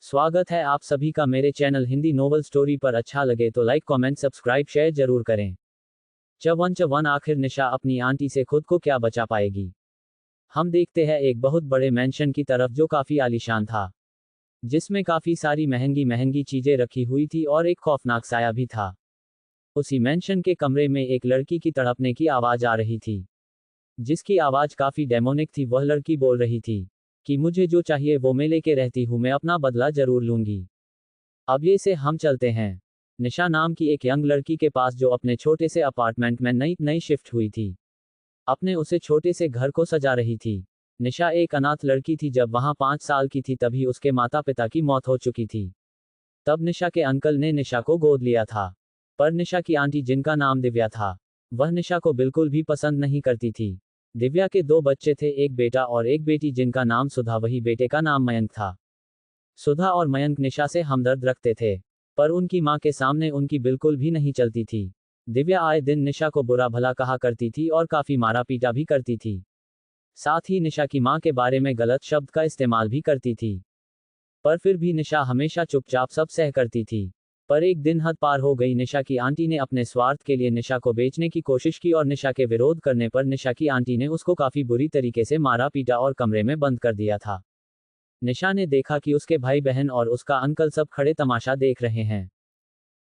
स्वागत है आप सभी का मेरे चैनल हिंदी नोवेल स्टोरी पर। अच्छा लगे तो लाइक कमेंट सब्सक्राइब शेयर जरूर करें। चवन आखिर निशा अपनी आंटी से खुद को क्या बचा पाएगी। हम देखते हैं एक बहुत बड़े मैंशन की तरफ जो काफी आलीशान था, जिसमें काफी सारी महंगी महंगी चीजें रखी हुई थी और एक खौफनाक साया भी था। उसी मैंशन के कमरे में एक लड़की की तड़पने की आवाज आ रही थी, जिसकी आवाज काफी डेमोनिक थी। वह लड़की बोल रही थी कि मुझे जो चाहिए वो मैं लेके रहती हूँ, मैं अपना बदला जरूर लूंगी। अब ये से हम चलते हैं निशा नाम की एक यंग लड़की के पास, जो अपने छोटे से अपार्टमेंट में नई नई शिफ्ट हुई थी। अपने उसे छोटे से घर को सजा रही थी। निशा एक अनाथ लड़की थी। जब वहां 5 साल की थी तभी उसके माता पिता की मौत हो चुकी थी। तब निशा के अंकल ने निशा को गोद लिया था, पर निशा की आंटी, जिनका नाम दिव्या था, वह निशा को बिल्कुल भी पसंद नहीं करती थी। दिव्या के 2 बच्चे थे, एक बेटा और एक बेटी, जिनका नाम सुधा, वही बेटे का नाम मयंक था। सुधा और मयंक निशा से हमदर्द रखते थे, पर उनकी मां के सामने उनकी बिल्कुल भी नहीं चलती थी। दिव्या आए दिन निशा को बुरा भला कहा करती थी और काफी मारा पीटा भी करती थी। साथ ही निशा की मां के बारे में गलत शब्द का इस्तेमाल भी करती थी, पर फिर भी निशा हमेशा चुपचाप सब सह करती थी। पर एक दिन हद पार हो गई। निशा की आंटी ने अपने स्वार्थ के लिए निशा को बेचने की कोशिश की और निशा के विरोध करने पर निशा की आंटी ने उसको काफी बुरी तरीके से मारा पीटा और कमरे में बंद कर दिया था। निशा ने देखा कि उसके भाई बहन और उसका अंकल सब खड़े तमाशा देख रहे हैं,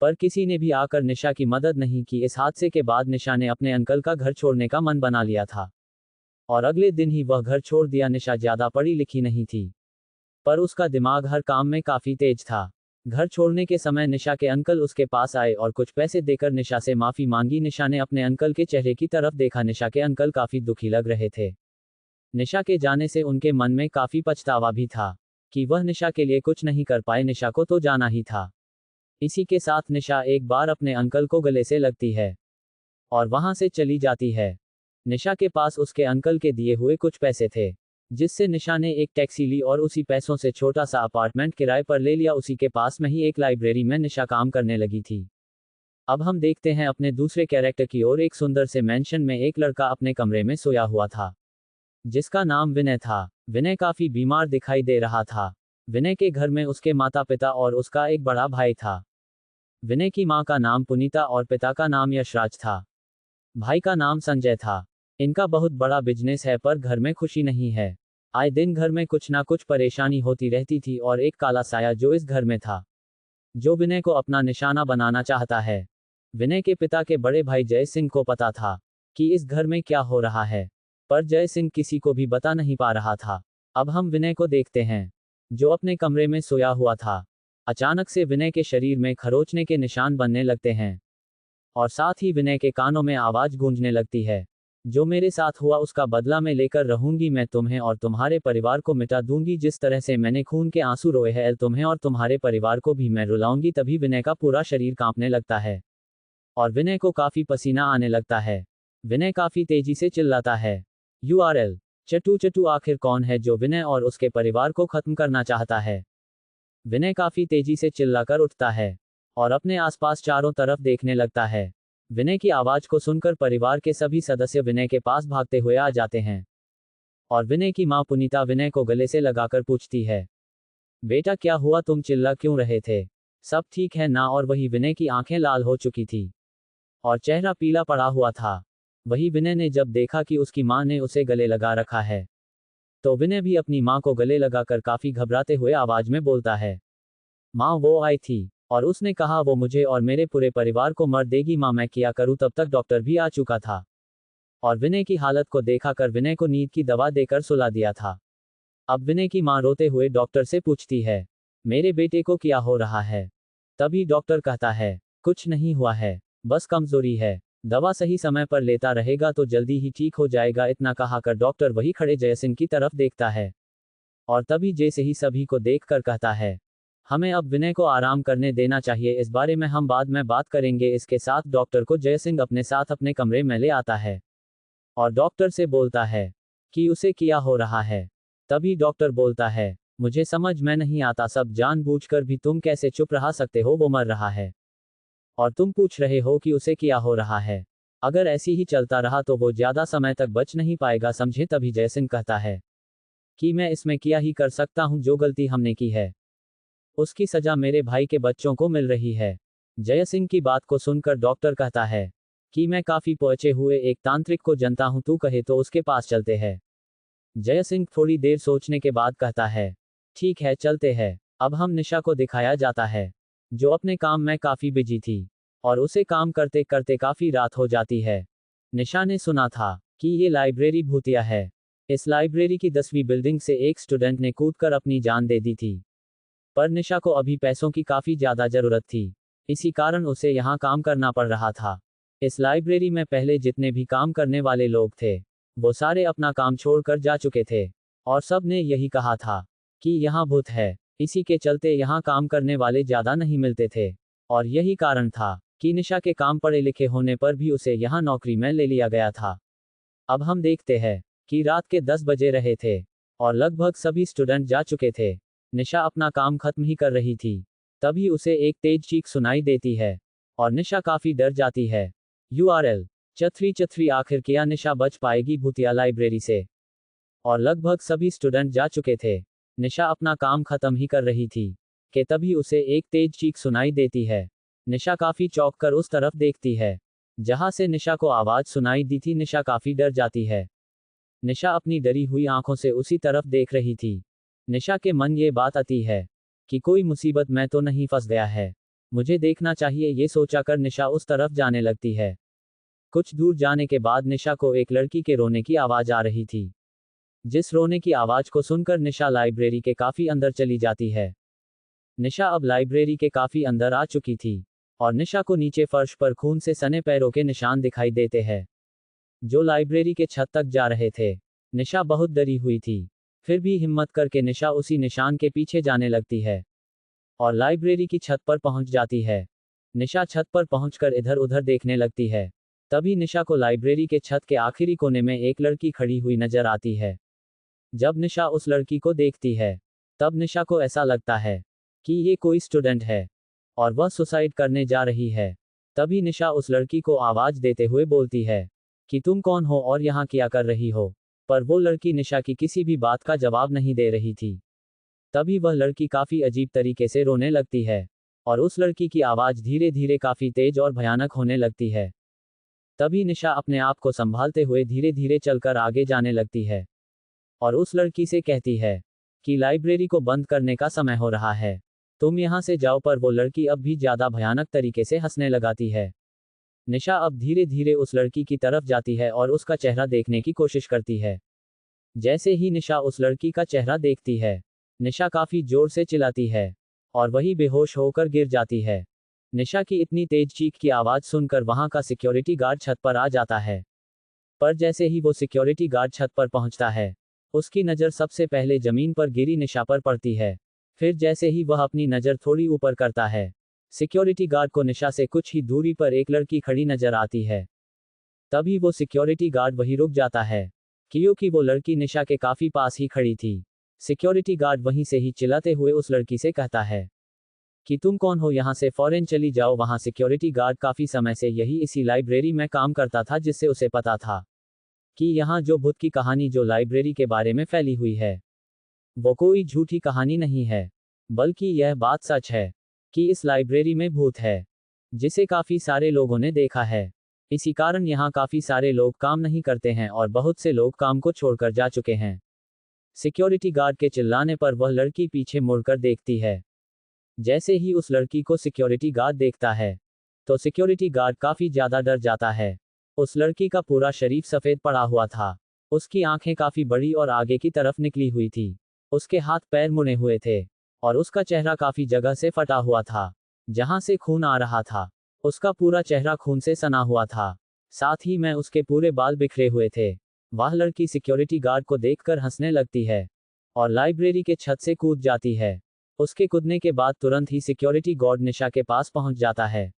पर किसी ने भी आकर निशा की मदद नहीं की। इस हादसे के बाद निशा ने अपने अंकल का घर छोड़ने का मन बना लिया था और अगले दिन ही वह घर छोड़ दिया। निशा ज्यादा पढ़ी लिखी नहीं थी, पर उसका दिमाग हर काम में काफी तेज था। घर छोड़ने के समय निशा के अंकल उसके पास आए और कुछ पैसे देकर निशा से माफी मांगी। निशा ने अपने अंकल के चेहरे की तरफ देखा। निशा के अंकल काफी दुखी लग रहे थे। निशा के जाने से उनके मन में काफी पछतावा भी था कि वह निशा के लिए कुछ नहीं कर पाए। निशा को तो जाना ही था। इसी के साथ निशा एक बार अपने अंकल को गले से लगती है और वहां से चली जाती है। निशा के पास उसके अंकल के दिए हुए कुछ पैसे थे, जिससे निशा ने एक टैक्सी ली और उसी पैसों से छोटा सा अपार्टमेंट किराए पर ले लिया। उसी के पास में ही एक लाइब्रेरी में निशा काम करने लगी थी। अब हम देखते हैं अपने दूसरे कैरेक्टर की ओर। एक सुंदर से मैंशन में एक लड़का अपने कमरे में सोया हुआ था, जिसका नाम विनय था। विनय काफी बीमार दिखाई दे रहा था। विनय के घर में उसके माता पिता और उसका एक बड़ा भाई था। विनय की मां का नाम पुनीता और पिता का नाम यशराज था। भाई का नाम संजय था। इनका बहुत बड़ा बिजनेस है, पर घर में खुशी नहीं है। आए दिन घर में कुछ ना कुछ परेशानी होती रहती थी और एक काला साया जो इस घर में था, जो विनय को अपना निशाना बनाना चाहता है। विनय के पिता के बड़े भाई जय सिंह को पता था कि इस घर में क्या हो रहा है, पर जय सिंह किसी को भी बता नहीं पा रहा था। अब हम विनय को देखते हैं, जो अपने कमरे में सोया हुआ था। अचानक से विनय के शरीर में खरोंचने के निशान बनने लगते हैं और साथ ही विनय के कानों में आवाज गूंजने लगती है, जो मेरे साथ हुआ उसका बदला मैं लेकर रहूंगी। मैं तुम्हें और तुम्हारे परिवार को मिटा दूंगी। जिस तरह से मैंने खून के आंसू रोए हैं, तुम्हें और तुम्हारे परिवार को भी मैं रुलाऊंगी। तभी विनय का पूरा शरीर कांपने लगता है और विनय को काफी पसीना आने लगता है। विनय काफी तेजी से चिल्लाता है, URL चटू चटू। आखिर कौन है जो विनय और उसके परिवार को खत्म करना चाहता है। विनय काफी तेजी से चिल्लाकर उठता है और अपने आसपास चारों तरफ देखने लगता है। विनय की आवाज को सुनकर परिवार के सभी सदस्य विनय के पास भागते हुए आ जाते हैं और विनय की मां पुनीता विनय को गले से लगाकर पूछती है, बेटा क्या हुआ, तुम चिल्ला क्यों रहे थे, सब ठीक है ना। और वही विनय की आंखें लाल हो चुकी थी और चेहरा पीला पड़ा हुआ था। वही विनय ने जब देखा कि उसकी मां ने उसे गले लगा रखा है, तो विनय भी अपनी मां को गले लगाकर काफी घबराते हुए आवाज में बोलता है, मां वो आई थी और उसने कहा वो मुझे और मेरे पूरे परिवार को मर देगी। मां मैं क्या करूं। तब तक डॉक्टर भी आ चुका था और विनय की हालत को देखा कर विनय को नींद की दवा देकर सुला दिया था। अब विनय की मां रोते हुए डॉक्टर से पूछती है, मेरे बेटे को क्या हो रहा है। तभी डॉक्टर कहता है, कुछ नहीं हुआ है, बस कमजोरी है, दवा सही समय पर लेता रहेगा तो जल्दी ही ठीक हो जाएगा। इतना कहा कर डॉक्टर वही खड़े जयसिंह की तरफ देखता है और तभी जैसे ही सभी को देखकर कहता है, हमें अब विनय को आराम करने देना चाहिए, इस बारे में हम बाद में बात करेंगे। इसके साथ डॉक्टर को जयसिंह अपने साथ अपने कमरे में ले आता है और डॉक्टर से बोलता है कि उसे क्या हो रहा है। तभी डॉक्टर बोलता है, मुझे समझ में नहीं आता, सब जानबूझकर भी तुम कैसे चुप रह सकते हो। वो मर रहा है और तुम पूछ रहे हो कि उसे क्या हो रहा है। अगर ऐसी ही चलता रहा तो वो ज्यादा समय तक बच नहीं पाएगा, समझे। तभी जयसिंह कहता है कि मैं इसमें क्या ही कर सकता हूं, जो गलती हमने की है उसकी सजा मेरे भाई के बच्चों को मिल रही है। जय सिंह की बात को सुनकर डॉक्टर कहता है कि मैं काफी पहुंचे हुए एक तांत्रिक को जानता हूं, तू कहे तो उसके पास चलते हैं। जय सिंह थोड़ी देर सोचने के बाद कहता है, ठीक है चलते हैं। अब हम निशा को दिखाया जाता है, जो अपने काम में काफी बिजी थी और उसे काम करते करते काफी रात हो जाती है। निशा ने सुना था कि ये लाइब्रेरी भूतिया है। इस लाइब्रेरी की 10वीं बिल्डिंग से एक स्टूडेंट ने कूदकर अपनी जान दे दी थी। पर निशा को अभी पैसों की काफी ज्यादा जरूरत थी, इसी कारण उसे यहाँ काम करना पड़ रहा था। इस लाइब्रेरी में पहले जितने भी काम करने वाले लोग थे, वो सारे अपना काम छोड़कर जा चुके थे और सब ने यही कहा था कि यहाँ भूत है। इसी के चलते यहाँ काम करने वाले ज्यादा नहीं मिलते थे और यही कारण था कि निशा के काम पढ़े लिखे होने पर भी उसे यहाँ नौकरी में ले लिया गया था। अब हम देखते हैं कि रात के 10 बजे रहे थे और लगभग सभी स्टूडेंट जा चुके थे। निशा अपना काम खत्म ही कर रही थी, तभी उसे एक तेज चीख सुनाई देती है और निशा काफी डर जाती है। URL चथरी चथरी, आखिर क्या निशा बच पाएगी भूतिया लाइब्रेरी से? और लगभग सभी स्टूडेंट जा चुके थे। निशा अपना काम खत्म ही कर रही थी कि तभी उसे एक तेज चीख सुनाई देती है। निशा काफी चौंक कर उस तरफ देखती है जहां से निशा को आवाज सुनाई दी थी। निशा काफी डर जाती है। निशा अपनी डरी हुई आंखों से उसी तरफ देख रही थी। निशा के मन ये बात आती है कि कोई मुसीबत में तो नहीं फंस गया है, मुझे देखना चाहिए। ये सोचा कर निशा उस तरफ जाने लगती है। कुछ दूर जाने के बाद निशा को एक लड़की के रोने की आवाज आ रही थी, जिस रोने की आवाज को सुनकर निशा लाइब्रेरी के काफी अंदर चली जाती है। निशा अब लाइब्रेरी के काफी अंदर आ चुकी थी और निशा को नीचे फर्श पर खून से सने पैरों के निशान दिखाई देते हैं, जो लाइब्रेरी के छत तक जा रहे थे। निशा बहुत डरी हुई थी, फिर भी हिम्मत करके निशा उसी निशान के पीछे जाने लगती है और लाइब्रेरी की छत पर पहुंच जाती है। निशा छत पर पहुंचकर इधर उधर देखने लगती है। तभी निशा को लाइब्रेरी के छत के आखिरी कोने में एक लड़की खड़ी हुई नजर आती है। जब निशा उस लड़की को देखती है, तब निशा को ऐसा लगता है कि ये कोई स्टूडेंट है और वह सुसाइड करने जा रही है। तभी निशा उस लड़की को आवाज देते हुए बोलती है कि तुम कौन हो और यहाँ क्या कर रही हो? पर वो लड़की निशा की किसी भी बात का जवाब नहीं दे रही थी। तभी वह लड़की काफी अजीब तरीके से रोने लगती है और उस लड़की की आवाज धीरे धीरे काफी तेज और भयानक होने लगती है। तभी निशा अपने आप को संभालते हुए धीरे धीरे चलकर आगे जाने लगती है और उस लड़की से कहती है कि लाइब्रेरी को बंद करने का समय हो रहा है, तुम यहाँ से जाओ। पर वो लड़की अब भी ज्यादा भयानक तरीके से हंसने लगाती है। निशा अब धीरे धीरे उस लड़की की तरफ जाती है और उसका चेहरा देखने की कोशिश करती है। जैसे ही निशा उस लड़की का चेहरा देखती है, निशा काफी जोर से चिल्लाती है और वही बेहोश होकर गिर जाती है। निशा की इतनी तेज चीख की आवाज सुनकर वहां का सिक्योरिटी गार्ड छत पर आ जाता है। पर जैसे ही वो सिक्योरिटी गार्ड छत पर पहुंचता है, उसकी नज़र सबसे पहले जमीन पर गिरी निशा पर पड़ती है। फिर जैसे ही वह अपनी नज़र थोड़ी ऊपर करता है, सिक्योरिटी गार्ड को निशा से कुछ ही दूरी पर एक लड़की खड़ी नजर आती है। तभी वो सिक्योरिटी गार्ड वहीं रुक जाता है, क्योंकि वो लड़की निशा के काफी पास ही खड़ी थी। सिक्योरिटी गार्ड वहीं से ही चिल्लाते हुए उस लड़की से कहता है कि तुम कौन हो, यहाँ से फौरन चली जाओ। वहां सिक्योरिटी गार्ड काफी समय से यही इसी लाइब्रेरी में काम करता था, जिससे उसे पता था कि यहाँ जो भूत की कहानी जो लाइब्रेरी के बारे में फैली हुई है, वो कोई झूठी कहानी नहीं है, बल्कि यह बात सच है कि इस लाइब्रेरी में भूत है, जिसे काफी सारे लोगों ने देखा है। इसी कारण यहाँ काफी सारे लोग काम नहीं करते हैं और बहुत से लोग काम को छोड़कर जा चुके हैं। सिक्योरिटी गार्ड के चिल्लाने पर वह लड़की पीछे मुड़कर देखती है। जैसे ही उस लड़की को सिक्योरिटी गार्ड देखता है, तो सिक्योरिटी गार्ड काफी ज्यादा डर जाता है। उस लड़की का पूरा शरीर सफेद पड़ा हुआ था, उसकी आंखें काफी बड़ी और आगे की तरफ निकली हुई थी, उसके हाथ पैर मुड़े हुए थे और उसका चेहरा काफी जगह से फटा हुआ था, जहां से खून आ रहा था। उसका पूरा चेहरा खून से सना हुआ था, साथ ही में उसके पूरे बाल बिखरे हुए थे। वह लड़की सिक्योरिटी गार्ड को देखकर हंसने लगती है और लाइब्रेरी के छत से कूद जाती है। उसके कूदने के बाद तुरंत ही सिक्योरिटी गार्ड निशा के पास पहुंच जाता है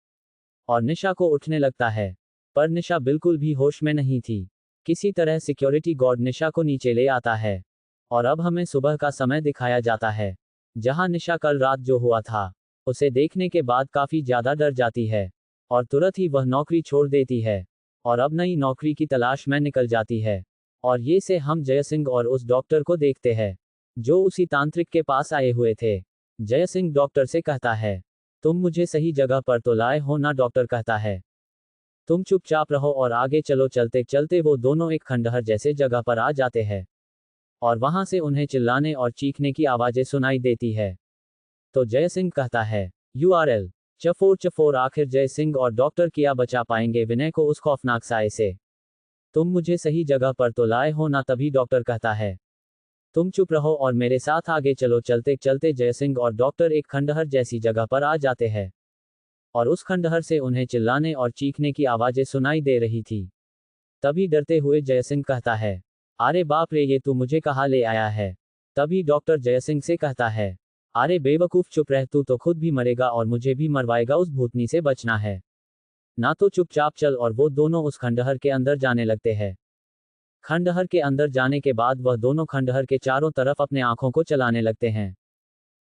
और निशा को उठने लगता है, पर निशा बिल्कुल भी होश में नहीं थी। किसी तरह सिक्योरिटी गार्ड निशा को नीचे ले आता है और अब हमें सुबह का समय दिखाया जाता है, जहां निशा कल रात जो हुआ था उसे देखने के बाद काफी ज्यादा डर जाती है और तुरंत ही वह नौकरी छोड़ देती है और अब नई नौकरी की तलाश में निकल जाती है। और ये से हम जय सिंह और उस डॉक्टर को देखते हैं, जो उसी तांत्रिक के पास आए हुए थे, जय सिंह डॉक्टर से कहता है, तुम मुझे सही जगह पर तो लाए हो ना। डॉक्टर कहता है, तुम चुपचाप रहो और आगे चलो। चलते चलते वो दोनों एक खंडहर जैसे जगह पर आ जाते हैं और वहां से उन्हें चिल्लाने और चीखने की आवाजें सुनाई देती है। तो जय सिंह कहता है, यूआरएल चफोर चफोर। आखिर जय सिंह और डॉक्टर क्या बचा पाएंगे विनय को उस खौफनाक साए से। तुम मुझे सही जगह पर तो लाए हो ना। तभी डॉक्टर कहता है, तुम चुप रहो और मेरे साथ आगे चलो। चलते चलते जय सिंह और डॉक्टर एक खंडहर जैसी जगह पर आ जाते हैं और उस खंडहर से उन्हें चिल्लाने और चीखने की आवाजें सुनाई दे रही थी। तभी डरते हुए जय सिंह कहता है, अरे बाप रे, ये तू मुझे कहाँ ले आया है। तभी डॉक्टर जय सिंह से कहता है, अरे बेवकूफ चुप रह, तू तो खुद भी मरेगा और मुझे भी मरवाएगा। उस भूतनी से बचना है ना तो चुपचाप चल। और वो दोनों उस खंडहर के अंदर जाने लगते हैं। खंडहर के अंदर जाने के बाद वह दोनों खंडहर के चारों तरफ अपने आंखों को चलाने लगते हैं।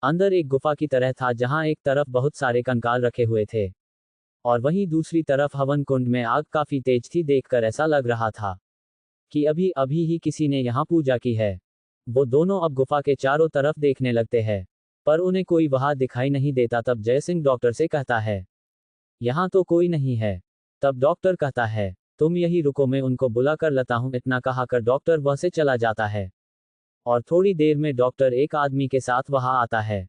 अंदर एक गुफा की तरह था जहां एक तरफ बहुत सारे कंकाल रखे हुए थे और वहीं दूसरी तरफ हवन कुंड में आग काफी तेज थी। देखकर ऐसा लग रहा था कि अभी अभी ही किसी ने यहाँ पूजा की है। वो दोनों अब गुफा के चारों तरफ देखने लगते हैं पर उन्हें कोई वहां दिखाई नहीं देता। तब जय सिंह डॉक्टर से कहता है, यहाँ तो कोई नहीं है। तब डॉक्टर कहता है, तुम यही रुको, मैं उनको बुला कर लाता हूँ। इतना कहाकर डॉक्टर वह से चला जाता है और थोड़ी देर में डॉक्टर एक आदमी के साथ वहां आता है।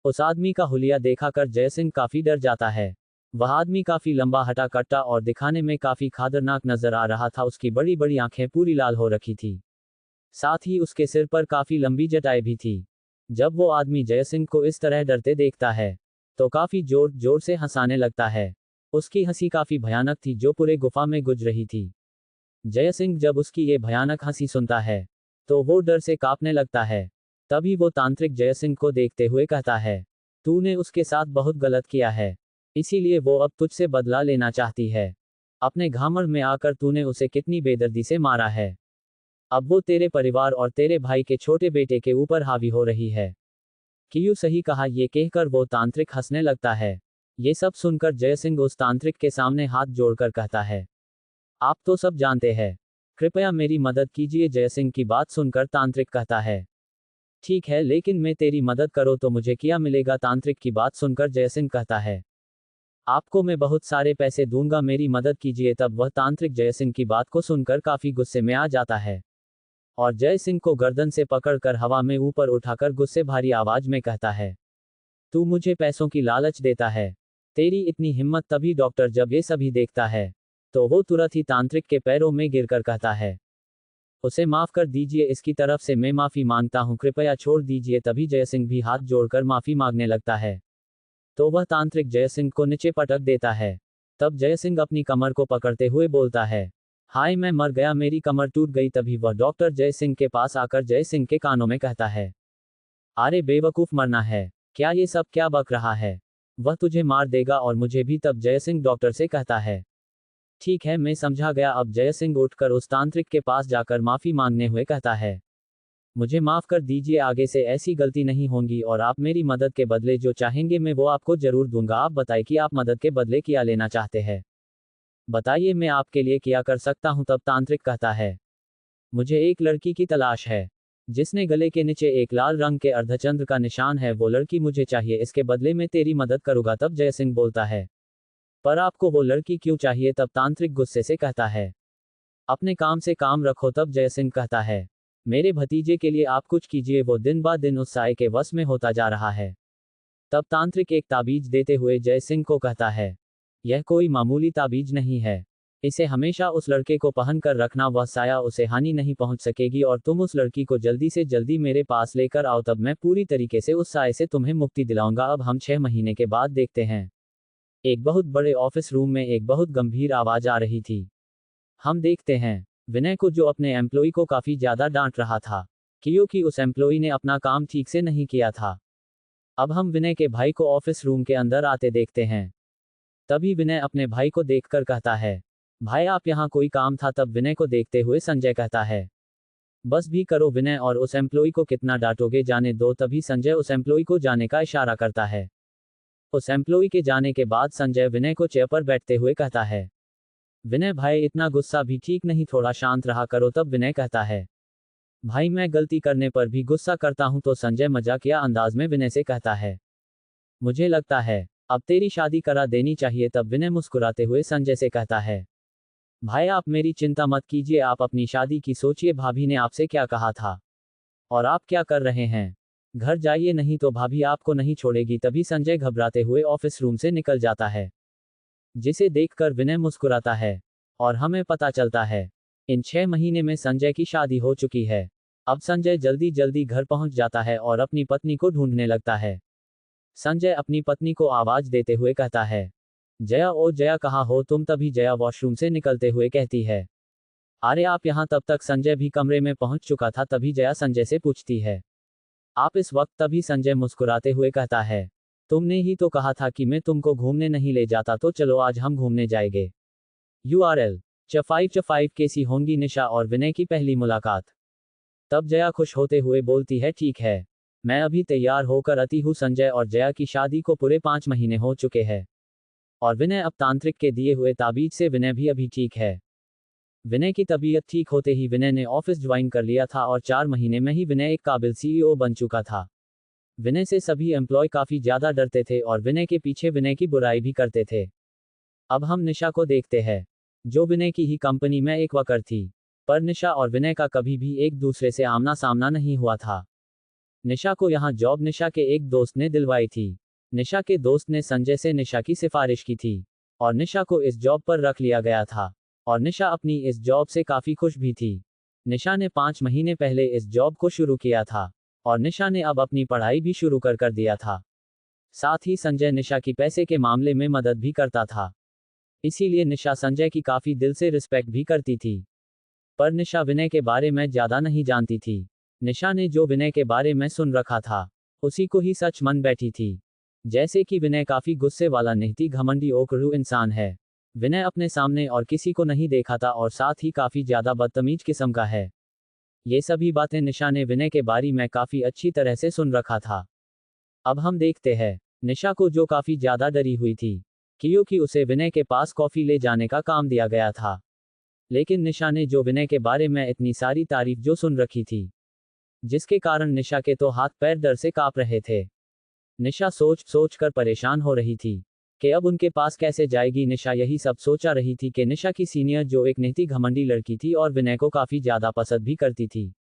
उस आदमी का हुलिया देखा कर जय सिंह काफी डर जाता है। वह आदमी काफी लंबा, हटा कट्टा और दिखाने में काफी खतरनाक नजर आ रहा था। उसकी बड़ी बड़ी आंखें पूरी लाल हो रखी थी, साथ ही उसके सिर पर काफी लंबी जटाएं भी थी। जब वो आदमी जय सिंह को इस तरह डरते देखता है तो काफी जोर जोर से हंसाने लगता है। उसकी हंसी काफी भयानक थी जो पूरे गुफा में गूंज रही थी। जय सिंह जब उसकी ये भयानक हंसी सुनता है तो वो डर से कांपने लगता है। तभी वो तांत्रिक जय सिंह को देखते हुए कहता है, तूने उसके साथ बहुत गलत किया है, इसीलिए वो अब तुझसे बदला लेना चाहती है। अपने घमंड में आकर तूने उसे कितनी बेदर्दी से मारा है। अब वो तेरे परिवार और तेरे भाई के छोटे बेटे के ऊपर हावी हो रही है। कियू सही कहा। ये कहकर वो तांत्रिक हंसने लगता है। ये सब सुनकर जय सिंह उस तांत्रिक के सामने हाथ जोड़कर कहता है, आप तो सब जानते हैं, कृपया मेरी मदद कीजिए। जय सिंह की बात सुनकर तांत्रिक कहता है, ठीक है, लेकिन मैं तेरी मदद करो तो मुझे क्या मिलेगा। तांत्रिक की बात सुनकर जय सिंह कहता है, आपको मैं बहुत सारे पैसे दूंगा, मेरी मदद कीजिए। तब वह तांत्रिक जय सिंह की बात को सुनकर काफी गुस्से में आ जाता है और जय सिंह को गर्दन से पकड़कर हवा में ऊपर उठाकर गुस्से भरी आवाज में कहता है, तू मुझे पैसों की लालच देता है, तेरी इतनी हिम्मत। तभी डॉक्टर जब ये सभी देखता है तो वो तुरंत ही तांत्रिक के पैरों में गिरकर कहता है, उसे माफ कर दीजिए, इसकी तरफ से मैं माफी मांगता हूं, कृपया छोड़ दीजिए। तभी जय सिंह भी हाथ जोड़कर माफी मांगने लगता है तो वह तांत्रिक जय सिंह को नीचे पटक देता है। तब जय सिंह अपनी कमर को पकड़ते हुए बोलता है, हाय मैं मर गया, मेरी कमर टूट गई। तभी वह डॉक्टर जय सिंह के पास आकर जय सिंह के कानों में कहता है, अरे बेवकूफ, मरना है क्या, ये सब क्या बक रहा है, वह तुझे मार देगा और मुझे भी। तब जय सिंह डॉक्टर से कहता है, ठीक है, मैं समझा गया। अब जय सिंह उठकर उस तांत्रिक के पास जाकर माफी मांगने हुए कहता है, मुझे माफ कर दीजिए, आगे से ऐसी गलती नहीं होगी और आप मेरी मदद के बदले जो चाहेंगे मैं वो आपको जरूर दूंगा। आप बताइए कि आप मदद के बदले क्या लेना चाहते हैं, बताइए मैं आपके लिए क्या कर सकता हूं। तब तांत्रिक कहता है, मुझे एक लड़की की तलाश है जिसने गले के नीचे एक लाल रंग के अर्धचंद्र का निशान है, वो लड़की मुझे चाहिए, इसके बदले में तेरी मदद करूंगा। तब जय सिंह बोलता है, पर आपको वो लड़की क्यों चाहिए। तब तांत्रिक गुस्से से कहता है, अपने काम से काम रखो। तब जय सिंह कहता है, मेरे भतीजे के लिए आप कुछ कीजिए, वो दिन ब दिन उस साए के वश में होता जा रहा है। तब तांत्रिक एक ताबीज देते हुए जय सिंह को कहता है, यह कोई मामूली ताबीज नहीं है, इसे हमेशा उस लड़के को पहन कर रखना, वह साया उसे हानि नहीं पहुंच सकेगी और तुम उस लड़की को जल्दी से जल्दी मेरे पास लेकर आओ, तब मैं पूरी तरीके से उस साए से तुम्हें मुक्ति दिलाऊंगा। अब हम 6 महीने के बाद देखते हैं। एक बहुत बड़े ऑफिस रूम में एक बहुत गंभीर आवाज आ रही थी। हम देखते हैं विनय को जो अपने एम्प्लॉय को काफी ज्यादा डांट रहा था क्योंकि उस एम्प्लॉय ने अपना काम ठीक से नहीं किया था। अब हम विनय के भाई को ऑफिस रूम के अंदर आते देखते हैं। तभी विनय अपने भाई को देखकर कहता है, भाई आप यहाँ कोई काम था। तब विनय को देखते हुए संजय कहता है, बस भी करो विनय, और उस एम्प्लॉय को कितना डांटोगे, जाने दो। तभी संजय उस एम्प्लॉय को जाने का इशारा करता है। उस एम्प्लॉय के जाने के बाद संजय विनय को चेयर पर बैठते हुए कहता है, विनय भाई इतना गुस्सा भी ठीक नहीं, थोड़ा शांत रहा करो। तब विनय कहता है, भाई मैं गलती करने पर भी गुस्सा करता हूं तो संजय मजाकिया अंदाज में विनय से कहता है। मुझे लगता है अब तेरी शादी करा देनी चाहिए, तब विनय मुस्कुराते हुए संजय से कहता है। भाई आप मेरी चिंता मत कीजिए, आप अपनी शादी की सोचिए, भाभी ने आपसे क्या कहा था और आप क्या कर रहे हैं? घर जाइए नहीं तो भाभी आपको नहीं छोड़ेगी। तभी संजय घबराते हुए ऑफिस रूम से निकल जाता है, जिसे देखकर विनय मुस्कुराता है और हमें पता चलता है इन 6 महीने में संजय की शादी हो चुकी है। अब संजय जल्दी जल्दी घर पहुंच जाता है और अपनी पत्नी को ढूंढने लगता है। संजय अपनी पत्नी को आवाज देते हुए कहता है, जया ओ जया कहाँ हो तुम? तभी जया वॉशरूम से निकलते हुए कहती है, अरे आप यहाँ? तब तक संजय भी कमरे में पहुंच चुका था। तभी जया संजय से पूछती है, आप इस वक्त? तभी संजय मुस्कुराते हुए कहता है, तुमने ही तो कहा था कि मैं तुमको घूमने नहीं ले जाता, तो चलो आज हम घूमने जाएंगे। URL च5 कैसी होंगी निशा और विनय की पहली मुलाकात। तब जया खुश होते हुए बोलती है, ठीक है, मैं अभी तैयार होकर आती हूँ। संजय और जया की शादी को पूरे 5 महीने हो चुके हैं और विनय अब तांत्रिक के दिए हुए ताबीज से विनय भी अभी ठीक है। विनय की तबीयत ठीक होते ही विनय ने ऑफिस ज्वाइन कर लिया था और 4 महीने में ही विनय एक काबिल CEO बन चुका था। विनय से सभी एम्प्लॉय काफी ज्यादा डरते थे और विनय के पीछे विनय की बुराई भी करते थे। अब हम निशा को देखते हैं, जो विनय की ही कंपनी में एक वर्कर थी, पर निशा और विनय का कभी भी एक दूसरे से आमना सामना नहीं हुआ था। निशा को यहाँ जॉब निशा के एक दोस्त ने दिलवाई थी। निशा के दोस्त ने संजय से निशा की सिफारिश की थी और निशा को इस जॉब पर रख लिया गया था और निशा अपनी इस जॉब से काफी खुश भी थी। निशा ने 5 महीने पहले इस जॉब को शुरू किया था और निशा ने अब अपनी पढ़ाई भी शुरू कर दिया था। साथ ही संजय निशा की पैसे के मामले में मदद भी करता था, इसीलिए निशा संजय की काफी दिल से रिस्पेक्ट भी करती थी। पर निशा विनय के बारे में ज्यादा नहीं जानती थी। निशा ने जो विनय के बारे में सुन रखा था उसी को ही सच मान बैठी थी, जैसे कि विनय काफी गुस्से वाला, निहती, घमंडी, ओकड़ू इंसान है। विनय अपने सामने और किसी को नहीं देखा था और साथ ही काफी ज्यादा बदतमीज किस्म का है। ये सभी बातें निशा ने विनय के बारे में काफी अच्छी तरह से सुन रखा था। अब हम देखते हैं निशा को, जो काफी ज्यादा डरी हुई थी क्योंकि उसे विनय के पास कॉफी ले जाने का काम दिया गया था। लेकिन निशा ने जो विनय के बारे में इतनी सारी तारीफ जो सुन रखी थी, जिसके कारण निशा के तो हाथ पैर डर से कांप रहे थे। निशा सोच सोच कर परेशान हो रही थी कि अब उनके पास कैसे जाएगी। निशा यही सब सोचा रही थी कि निशा की सीनियर, जो एक निहती घमंडी लड़की थी और विनय को काफी ज्यादा पसंद भी करती थी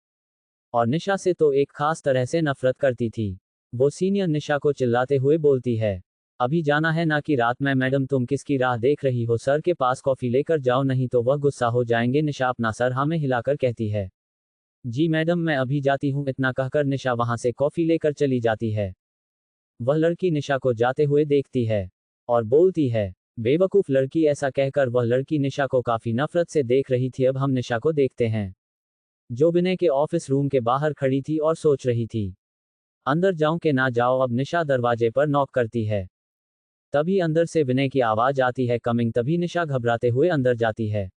और निशा से तो एक खास तरह से नफरत करती थी, वो सीनियर निशा को चिल्लाते हुए बोलती है, अभी जाना है ना कि रात में? मैडम तुम किसकी राह देख रही हो? सर के पास कॉफी लेकर जाओ, नहीं तो वह गुस्सा हो जाएंगे। निशा अपना सर हाँ में हिलाकर कहती है, जी मैडम मैं अभी जाती हूँ। इतना कहकर निशा वहां से कॉफी लेकर चली जाती है। वह लड़की निशा को जाते हुए देखती है और बोलती है, बेवकूफ लड़की। ऐसा कहकर वह लड़की निशा को काफी नफरत से देख रही थी। अब हम निशा को देखते हैं, जो विनय के ऑफिस रूम के बाहर खड़ी थी और सोच रही थी, अंदर जाऊं कि ना जाओ। अब निशा दरवाजे पर नॉक करती है, तभी अंदर से विनय की आवाज आती है, कमिंग। तभी निशा घबराते हुए अंदर जाती है।